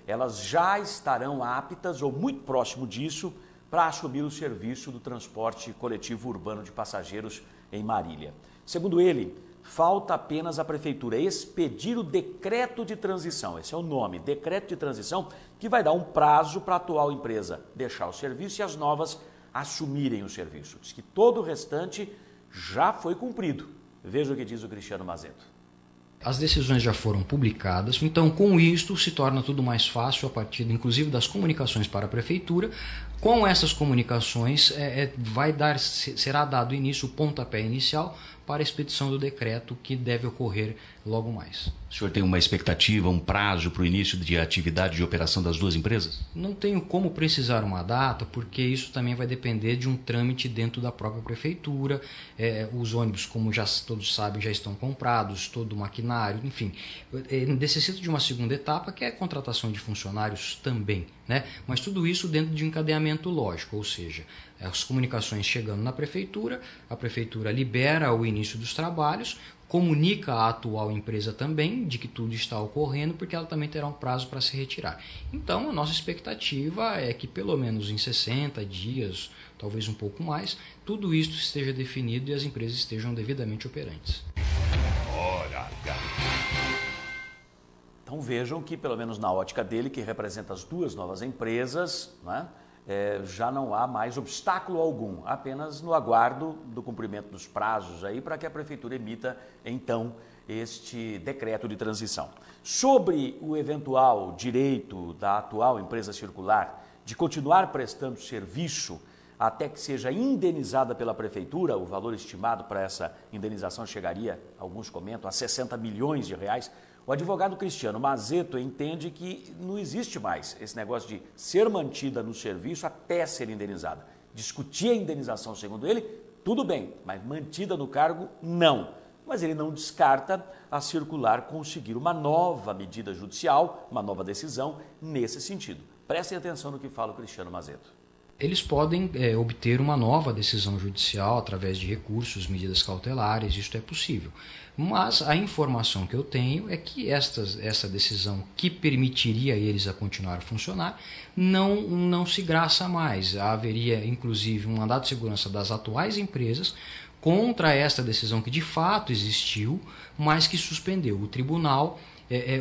elas já estarão aptas ou muito próximo disso para assumir o serviço do transporte coletivo urbano de passageiros em Marília. Segundo ele, falta apenas a Prefeitura expedir o decreto de transição, esse é o nome, decreto de transição, que vai dar um prazo para a atual empresa deixar o serviço e as novas assumirem o serviço. Diz que todo o restante já foi cumprido. Veja o que diz o Cristiano Mazeto. As decisões já foram publicadas, então com isto se torna tudo mais fácil a partir inclusive das comunicações para a Prefeitura. Com essas comunicações será dado início, o pontapé inicial para a expedição do decreto que deve ocorrer logo mais. O senhor tem uma expectativa, um prazo para o início de atividade de operação das duas empresas? Não tenho como precisar uma data, porque isso também vai depender de um trâmite dentro da própria Prefeitura. Os ônibus, como já todos sabem, já estão comprados, todo o maquinário, enfim. Necessita de uma segunda etapa, que é a contratação de funcionários também, né? Mas tudo isso dentro de um encadeamento lógico, ou seja, as comunicações chegando na Prefeitura, a Prefeitura libera o início dos trabalhos, comunica à atual empresa também de que tudo está ocorrendo, porque ela também terá um prazo para se retirar. Então, a nossa expectativa é que pelo menos em 60 dias, talvez um pouco mais, tudo isso esteja definido e as empresas estejam devidamente operantes. Então vejam que, pelo menos na ótica dele, que representa as duas novas empresas, né, já não há mais obstáculo algum, apenas no aguardo do cumprimento dos prazos aí para que a Prefeitura emita, então, este decreto de transição. Sobre o eventual direito da atual empresa Circular de continuar prestando serviço até que seja indenizada pela Prefeitura, o valor estimado para essa indenização chegaria, alguns comentam, a 60 milhões de reais. O advogado Cristiano Mazeto entende que não existe mais esse negócio de ser mantida no serviço até ser indenizada. Discutir a indenização, segundo ele, tudo bem, mas mantida no cargo, não. Mas ele não descarta a Circular conseguir uma nova medida judicial, uma nova decisão nesse sentido. Prestem atenção no que fala o Cristiano Mazeto. Eles podem obter uma nova decisão judicial através de recursos, medidas cautelares, isso é possível. Mas a informação que eu tenho é que essa decisão que permitiria a eles a continuar a funcionar não se graça mais. Haveria, inclusive, um mandado de segurança das atuais empresas contra esta decisão que de fato existiu, mas que suspendeu. O tribunal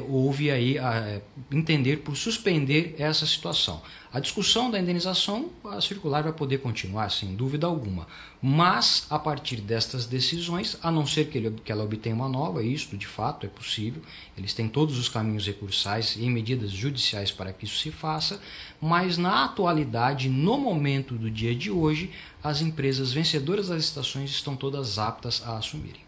houve aí entender por suspender essa situação. A discussão da indenização, a Circular vai poder continuar, sem dúvida alguma, mas a partir destas decisões, a não ser que ela obtenha uma nova, isto de fato é possível, eles têm todos os caminhos recursais e medidas judiciais para que isso se faça, mas na atualidade, no momento do dia de hoje, as empresas vencedoras das licitações estão todas aptas a assumirem.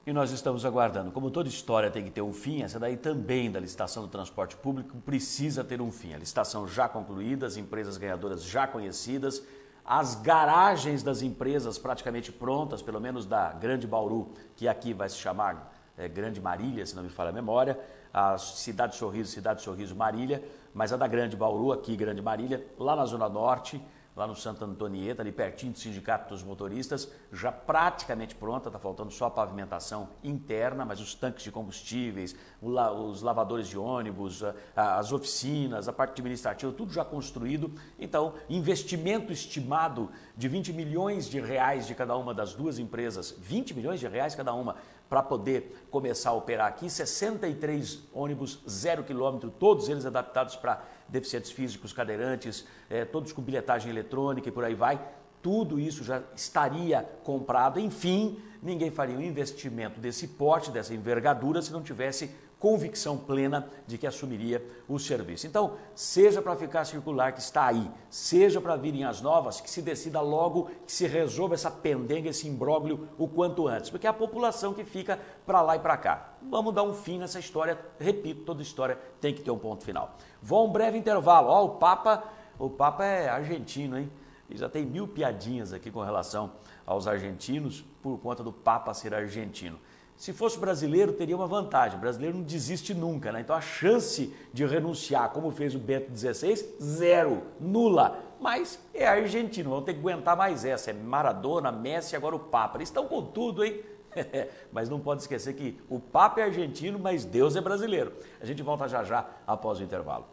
E nós estamos aguardando. Como toda história tem que ter um fim, essa daí também da licitação do transporte público precisa ter um fim. A licitação já concluída, as empresas ganhadoras já conhecidas, as garagens das empresas praticamente prontas, pelo menos da Grande Bauru, que aqui vai se chamar Grande Marília, se não me falha a memória, a Cidade Sorriso Marília, mas a da Grande Bauru, aqui Grande Marília, lá na Zona Norte, lá no Santa Antonieta, ali pertinho do Sindicato dos Motoristas, já praticamente pronta, está faltando só a pavimentação interna, mas os tanques de combustíveis, os lavadores de ônibus, as oficinas, a parte administrativa, tudo já construído. Então, investimento estimado de 20 milhões de reais de cada uma das duas empresas, 20 milhões de reais cada uma, para poder começar a operar aqui, 63 ônibus 0 km, todos eles adaptados para deficientes físicos, cadeirantes, todos com bilhetagem eletrônica e por aí vai. Tudo isso já estaria comprado. Enfim, ninguém faria um investimento desse porte, dessa envergadura, se não tivesse convicção plena de que assumiria o serviço. Então, seja para ficar Circular, que está aí, seja para virem as novas, que se decida logo, que se resolva essa pendenga, esse imbróglio o quanto antes, porque é a população que fica para lá e para cá. Vamos dar um fim nessa história, repito, toda história tem que ter um ponto final. Vou a um breve intervalo. Ó, o Papa é argentino, hein? que já tem 1000 piadinhas aqui com relação aos argentinos por conta do Papa ser argentino. Se fosse brasileiro, teria uma vantagem. O brasileiro não desiste nunca, né? Então a chance de renunciar, como fez o Bento XVI, zero, nula. Mas é argentino, vão ter que aguentar mais essa. É Maradona, Messi, agora o Papa. Eles estão com tudo, hein? Mas não pode esquecer que o Papa é argentino, mas Deus é brasileiro. A gente volta já já após o intervalo.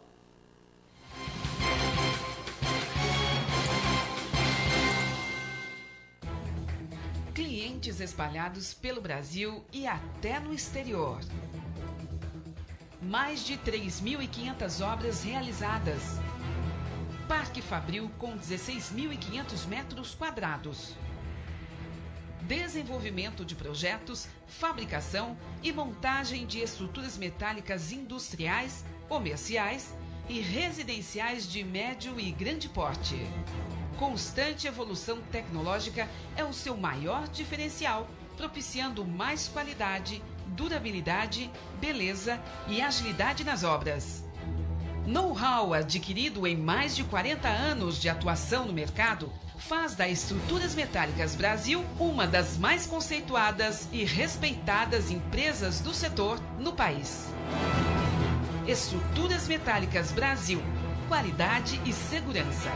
Clientes espalhados pelo Brasil e até no exterior. Mais de 3.500 obras realizadas. Parque Fabril com 16.500 metros quadrados. Desenvolvimento de projetos, fabricação e montagem de estruturas metálicas industriais, comerciais e residenciais de médio e grande porte. Constante evolução tecnológica é o seu maior diferencial, propiciando mais qualidade, durabilidade, beleza e agilidade nas obras. Know-how adquirido em mais de 40 anos de atuação no mercado faz da Estruturas Metálicas Brasil uma das mais conceituadas e respeitadas empresas do setor no país. Estruturas Metálicas Brasil, qualidade e segurança.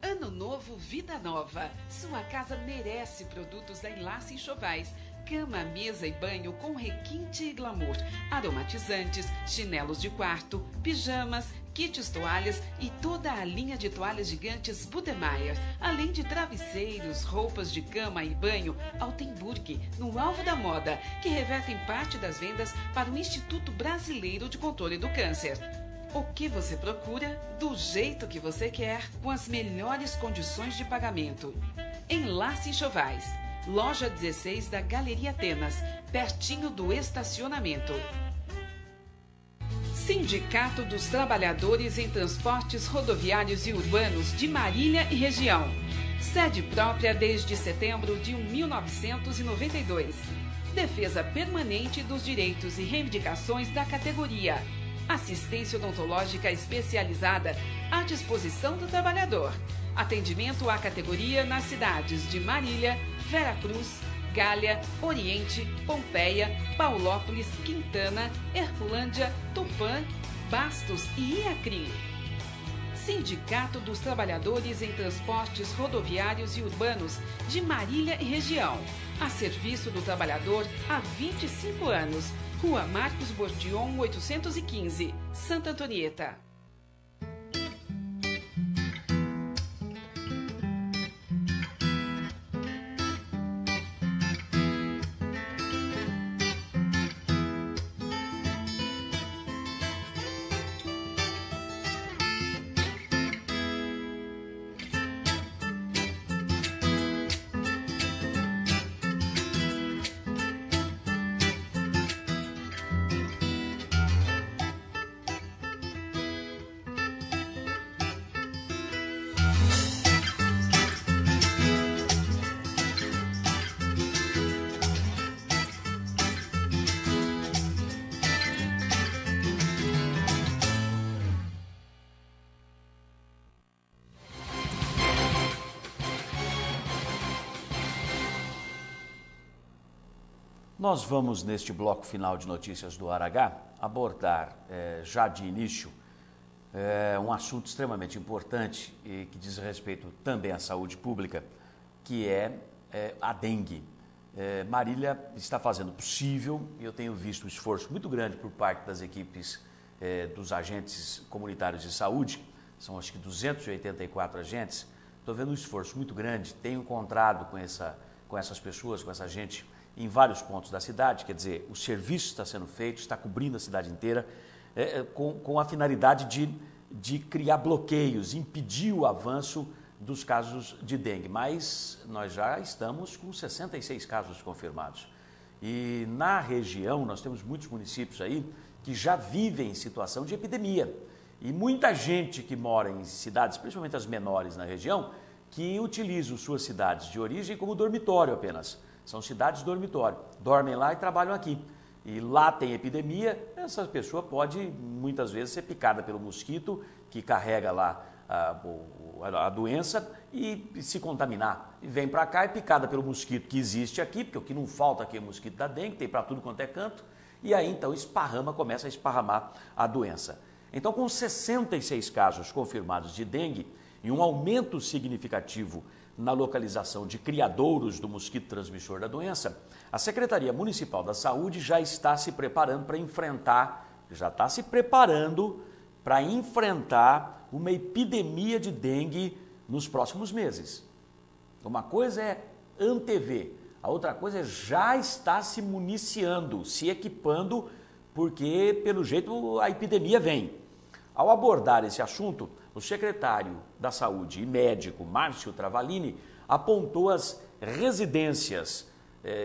Ano novo, vida nova. Sua casa merece produtos da Enlace Enxovais. Cama, mesa e banho com requinte e glamour, aromatizantes, chinelos de quarto, pijamas, kits toalhas e toda a linha de toalhas gigantes Budemeyer, além de travesseiros, roupas de cama e banho Altenburg, no alvo da moda, que revertem parte das vendas para o Instituto Brasileiro de Controle do Câncer. O que você procura, do jeito que você quer, com as melhores condições de pagamento. Enlace Enxovais. Loja 16 da Galeria Atenas, pertinho do estacionamento. Sindicato dos Trabalhadores em Transportes Rodoviários e Urbanos de Marília e Região. Sede própria desde setembro de 1992. Defesa permanente dos direitos e reivindicações da categoria. Assistência odontológica especializada à disposição do trabalhador. Atendimento à categoria nas cidades de Marília, Veracruz, Galha, Oriente, Pompeia, Paulópolis, Quintana, Herculândia, Tupã, Bastos e Iacrim. Sindicato dos Trabalhadores em Transportes Rodoviários e Urbanos de Marília e Região. A serviço do trabalhador há 25 anos. Rua Marcos Bordion, 815, Santa Antonieta. Nós vamos, neste bloco final de notícias do Hora H, abordar já de início um assunto extremamente importante e que diz respeito também à saúde pública, que é a dengue. Marília está fazendo o possível e eu tenho visto um esforço muito grande por parte das equipes dos agentes comunitários de saúde, são acho que 284 agentes, estou vendo um esforço muito grande, tenho encontrado com essas pessoas, com essa gente, em vários pontos da cidade, quer dizer, o serviço está sendo feito, está cobrindo a cidade inteira, com a finalidade de criar bloqueios, impedir o avanço dos casos de dengue, mas nós já estamos com 66 casos confirmados. E na região, nós temos muitos municípios aí que já vivem em situação de epidemia. E muita gente que mora em cidades, principalmente as menores na região, que utilizam suas cidades de origem como dormitório apenas. São cidades dormitório, dormem lá e trabalham aqui. e lá tem epidemia, essa pessoa pode muitas vezes ser picada pelo mosquito que carrega lá a doença e se contaminar. E vem para cá e picada pelo mosquito que existe aqui, porque o que não falta aqui é o mosquito da dengue, tem para tudo quanto é canto, e aí então começa a esparramar a doença. Então, com 66 casos confirmados de dengue e um aumento significativo na localização de criadouros do mosquito transmissor da doença, a Secretaria Municipal da Saúde já está se preparando para enfrentar uma epidemia de dengue nos próximos meses. Uma coisa é antever, a outra coisa é já estar se municiando, se equipando, porque pelo jeito a epidemia vem. Ao abordar esse assunto, o secretário da Saúde e médico Márcio Travalini apontou as residências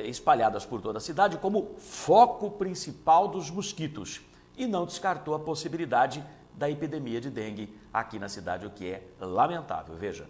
espalhadas por toda a cidade como foco principal dos mosquitos e não descartou a possibilidade da epidemia de dengue aqui na cidade, o que é lamentável. Veja.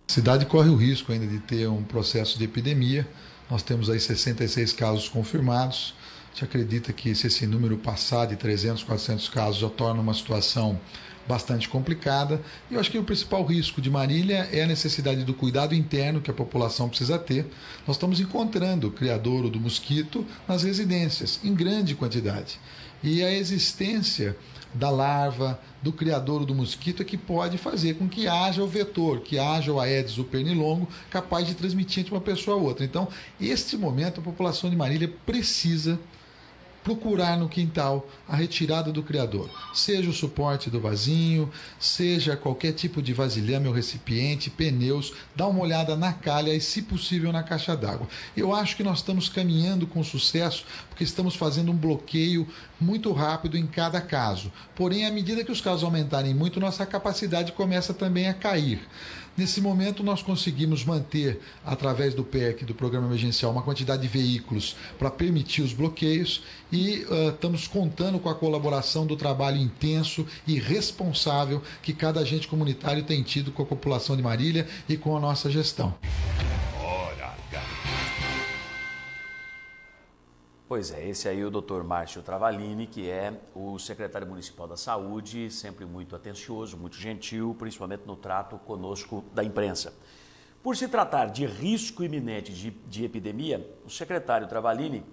A cidade corre o risco ainda de ter um processo de epidemia. Nós temos aí 66 casos confirmados. A gente acredita que se esse número passar de 300, 400 casos já torna uma situação bastante complicada. E eu acho que o principal risco de Marília é a necessidade do cuidado interno que a população precisa ter. Nós estamos encontrando o criadouro do mosquito nas residências, em grande quantidade. E a existência da larva, do criadouro do mosquito é que pode fazer com que haja o vetor, que haja o Aedes, o pernilongo, capaz de transmitir de uma pessoa a outra. Então, neste momento, a população de Marília precisa procurar no quintal a retirada do criador, seja o suporte do vasinho, seja qualquer tipo de vasilhame ou recipiente, pneus, dá uma olhada na calha e, se possível, na caixa d'água. Eu acho que nós estamos caminhando com sucesso porque estamos fazendo um bloqueio muito rápido em cada caso. Porém, à medida que os casos aumentarem muito, nossa capacidade começa também a cair. Nesse momento, nós conseguimos manter, através do PEC, do Programa Emergencial, uma quantidade de veículos para permitir os bloqueios e estamos contando com a colaboração do trabalho intenso e responsável que cada agente comunitário tem tido com a população de Marília e com a nossa gestão. Pois é, esse aí é o Dr. Márcio Travalini, que é o secretário municipal da Saúde, sempre muito atencioso, muito gentil, principalmente no trato conosco da imprensa. Por se tratar de risco iminente de epidemia, o secretário Travalini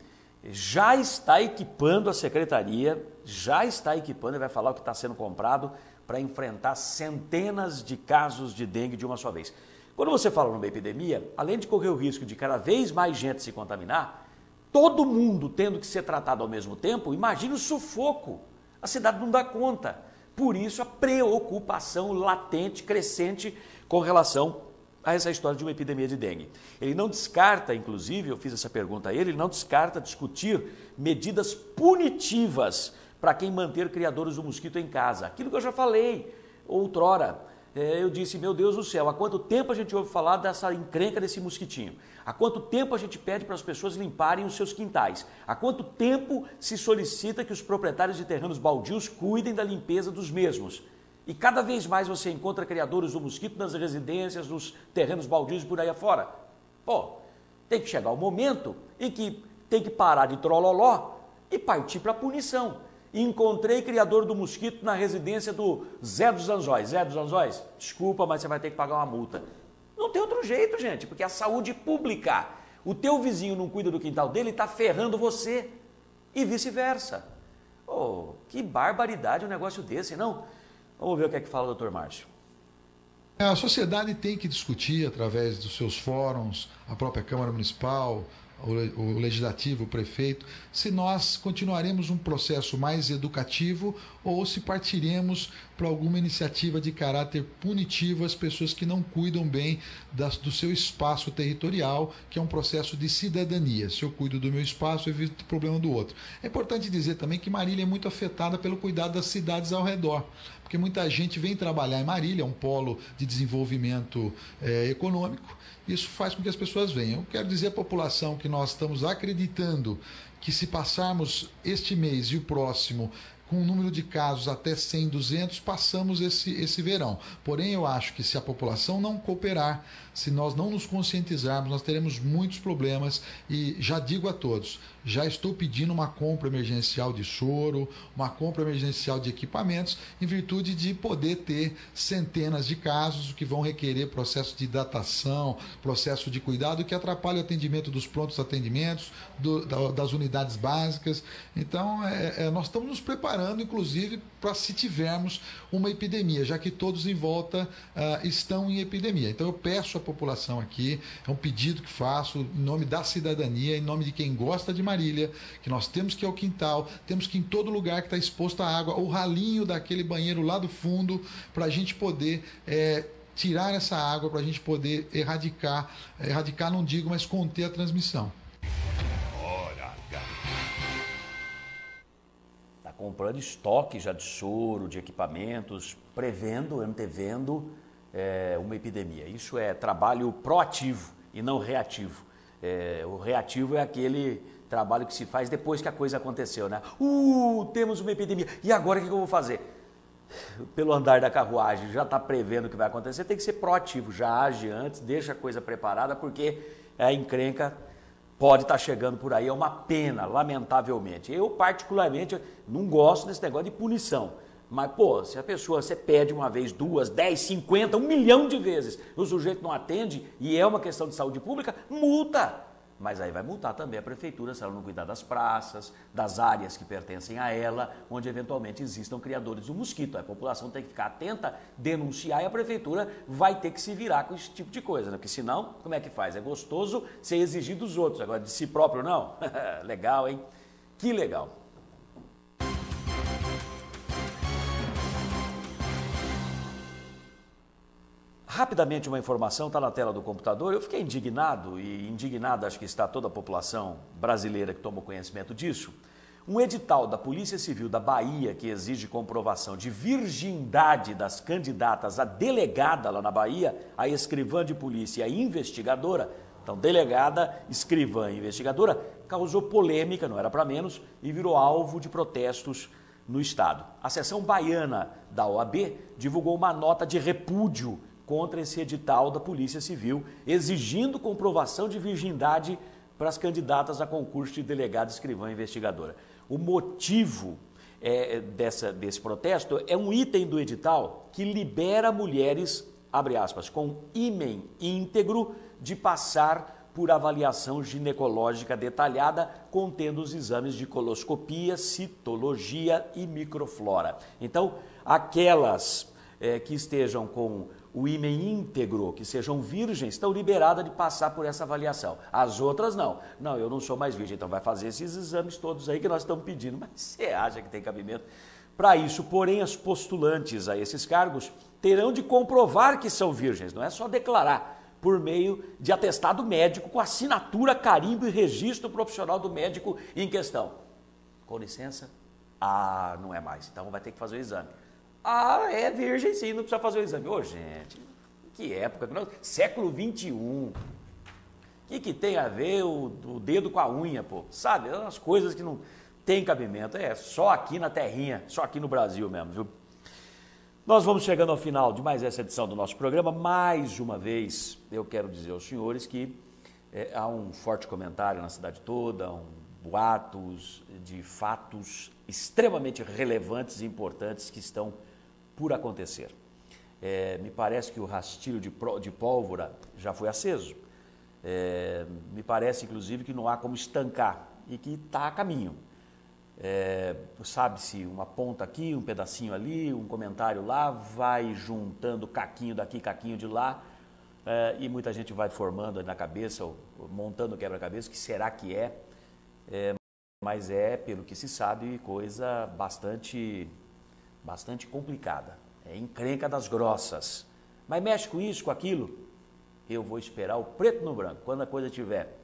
já está equipando a secretaria, ele vai falar o que está sendo comprado para enfrentar centenas de casos de dengue de uma só vez. Quando você fala numa epidemia, além de correr o risco de cada vez mais gente se contaminar, todo mundo tendo que ser tratado ao mesmo tempo, imagine o sufoco. A cidade não dá conta. Por isso, a preocupação latente, crescente, com relação a essa história de uma epidemia de dengue. Ele não descarta, inclusive, eu fiz essa pergunta a ele não descarta discutir medidas punitivas para quem manter criadouros do mosquito em casa. Aquilo que eu já falei outrora. Eu disse, meu Deus do céu, há quanto tempo a gente ouve falar dessa encrenca desse mosquitinho? Há quanto tempo a gente pede para as pessoas limparem os seus quintais? Há quanto tempo se solicita que os proprietários de terrenos baldios cuidem da limpeza dos mesmos? E cada vez mais você encontra criadouros do mosquito nas residências, nos terrenos baldios e por aí afora. Pô, tem que chegar o momento em que tem que parar de trololó e partir para a punição. Encontrei criador do mosquito na residência do Zé dos Anzóis. Zé dos Anzóis, desculpa, mas você vai ter que pagar uma multa. Não tem outro jeito, gente, porque a saúde pública. O teu vizinho não cuida do quintal dele, está ferrando você. E vice-versa. Oh, que barbaridade um negócio desse, não? Vamos ver o que é que fala o doutor Márcio. A sociedade tem que discutir, através dos seus fóruns, a própria Câmara Municipal, o Legislativo, o Prefeito, se nós continuaremos um processo mais educativo ou se partiremos para alguma iniciativa de caráter punitivo às pessoas que não cuidam bem do seu espaço territorial, que é um processo de cidadania. Se eu cuido do meu espaço, eu evito o problema do outro. É importante dizer também que Marília é muito afetada pelo cuidado das cidades ao redor, porque muita gente vem trabalhar em Marília, é um polo de desenvolvimento econômico. Isso faz com que as pessoas venham. Eu quero dizer à população que nós estamos acreditando que, se passarmos este mês e o próximo com um número de casos até 100, 200, passamos esse verão. Porém, eu acho que se a população não cooperar, se nós não nos conscientizarmos, nós teremos muitos problemas. E já digo a todos, já estou pedindo uma compra emergencial de soro, uma compra emergencial de equipamentos, em virtude de poder ter centenas de casos que vão requerer processo de datação, processo de cuidado, que atrapalha o atendimento dos prontos atendimentos, das unidades básicas. Então, nós estamos nos preparando, inclusive, para se tivermos uma epidemia, já que todos em volta estão em epidemia. Então, eu peço à população aqui, é um pedido que faço, em nome da cidadania, em nome de quem gosta de Marília, que nós temos que ir ao quintal, temos que ir em todo lugar que está exposto à água, o ralinho daquele banheiro lá do fundo, para a gente poder tirar essa água, para a gente poder erradicar não digo, mas conter a transmissão. Está comprando estoque já de soro, de equipamentos, prevendo, antevendo uma epidemia. Isso é trabalho proativo e não reativo. O reativo é aquele trabalho que se faz depois que a coisa aconteceu, né? Temos uma epidemia, e agora o que eu vou fazer? Pelo andar da carruagem, já está prevendo o que vai acontecer, tem que ser proativo, já age antes, deixa a coisa preparada, porque a encrenca pode estar chegando por aí, é uma pena, lamentavelmente. Eu, particularmente, não gosto desse negócio de punição. Mas, se a pessoa, você pede uma vez, 2, 10, 50, 1 milhão de vezes, o sujeito não atende e é uma questão de saúde pública, multa. Mas aí vai multar também a prefeitura se ela não cuidar das praças, das áreas que pertencem a ela, onde eventualmente existam criadores do mosquito. A população tem que ficar atenta, denunciar, e a prefeitura vai ter que se virar com esse tipo de coisa, né? Porque senão, como é que faz? É gostoso ser exigido dos outros, agora de si próprio não? Legal, hein? Que legal. Rapidamente uma informação, está na tela do computador. Eu fiquei indignado, e indignado acho que está toda a população brasileira que tomou conhecimento disso. Um edital da Polícia Civil da Bahia que exige comprovação de virgindade das candidatas a delegada lá na Bahia, a escrivã de polícia e a investigadora. Então, delegada, escrivã e investigadora, causou polêmica, não era para menos, e virou alvo de protestos no Estado. A seção baiana da OAB divulgou uma nota de repúdio contra esse edital da Polícia Civil, exigindo comprovação de virgindade para as candidatas a concurso de delegada, escrivã e investigadora. O motivo desse protesto é um item do edital que libera mulheres, abre aspas, com ímen íntegro de passar por avaliação ginecológica detalhada, contendo os exames de coloscopia, citologia e microflora. Então, aquelas que estejam com o ímen íntegro, que sejam virgens, estão liberadas de passar por essa avaliação. As outras não. Não, eu não sou mais virgem, então vai fazer esses exames todos aí que nós estamos pedindo. Mas você acha que tem cabimento para isso? Porém, as postulantes a esses cargos terão de comprovar que são virgens, não é só declarar, por meio de atestado médico com assinatura, carimbo e registro profissional do médico em questão. Com licença? Não é mais, então vai ter que fazer o exame. É virgem sim, não precisa fazer o exame. Gente, que época, século XXI. O que tem a ver o dedo com a unha, pô? Sabe, as coisas que não tem cabimento. Só aqui na terrinha, só aqui no Brasil mesmo, viu? Nós vamos chegando ao final de mais essa edição do nosso programa. Mais uma vez, eu quero dizer aos senhores que há um forte comentário na cidade toda, boatos de fatos extremamente relevantes e importantes que estão por acontecer. Me parece que o rastilho de pólvora já foi aceso. Me parece, inclusive, que não há como estancar e que está a caminho. Sabe-se uma ponta aqui, um pedacinho ali, um comentário lá, vai juntando caquinho daqui, caquinho de lá, e muita gente vai formando na cabeça, ou montando o quebra-cabeça, que será que mas pelo que se sabe, coisa bastante complicada. É encrenca das grossas. Mas mexe com isso, com aquilo, eu vou esperar o preto no branco. Quando a coisa tiver,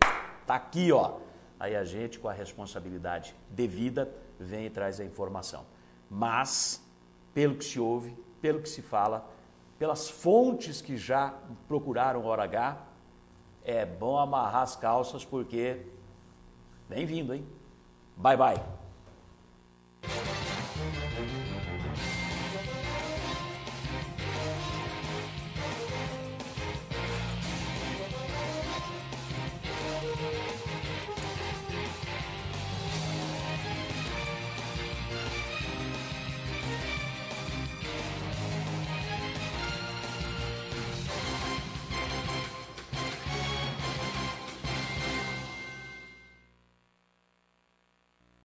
tá aqui, ó. Aí a gente, com a responsabilidade devida, vem e traz a informação. Mas, pelo que se ouve, pelo que se fala, pelas fontes que já procuraram o Hora H, é bom amarrar as calças, porque vem vindo, hein? Bye, bye.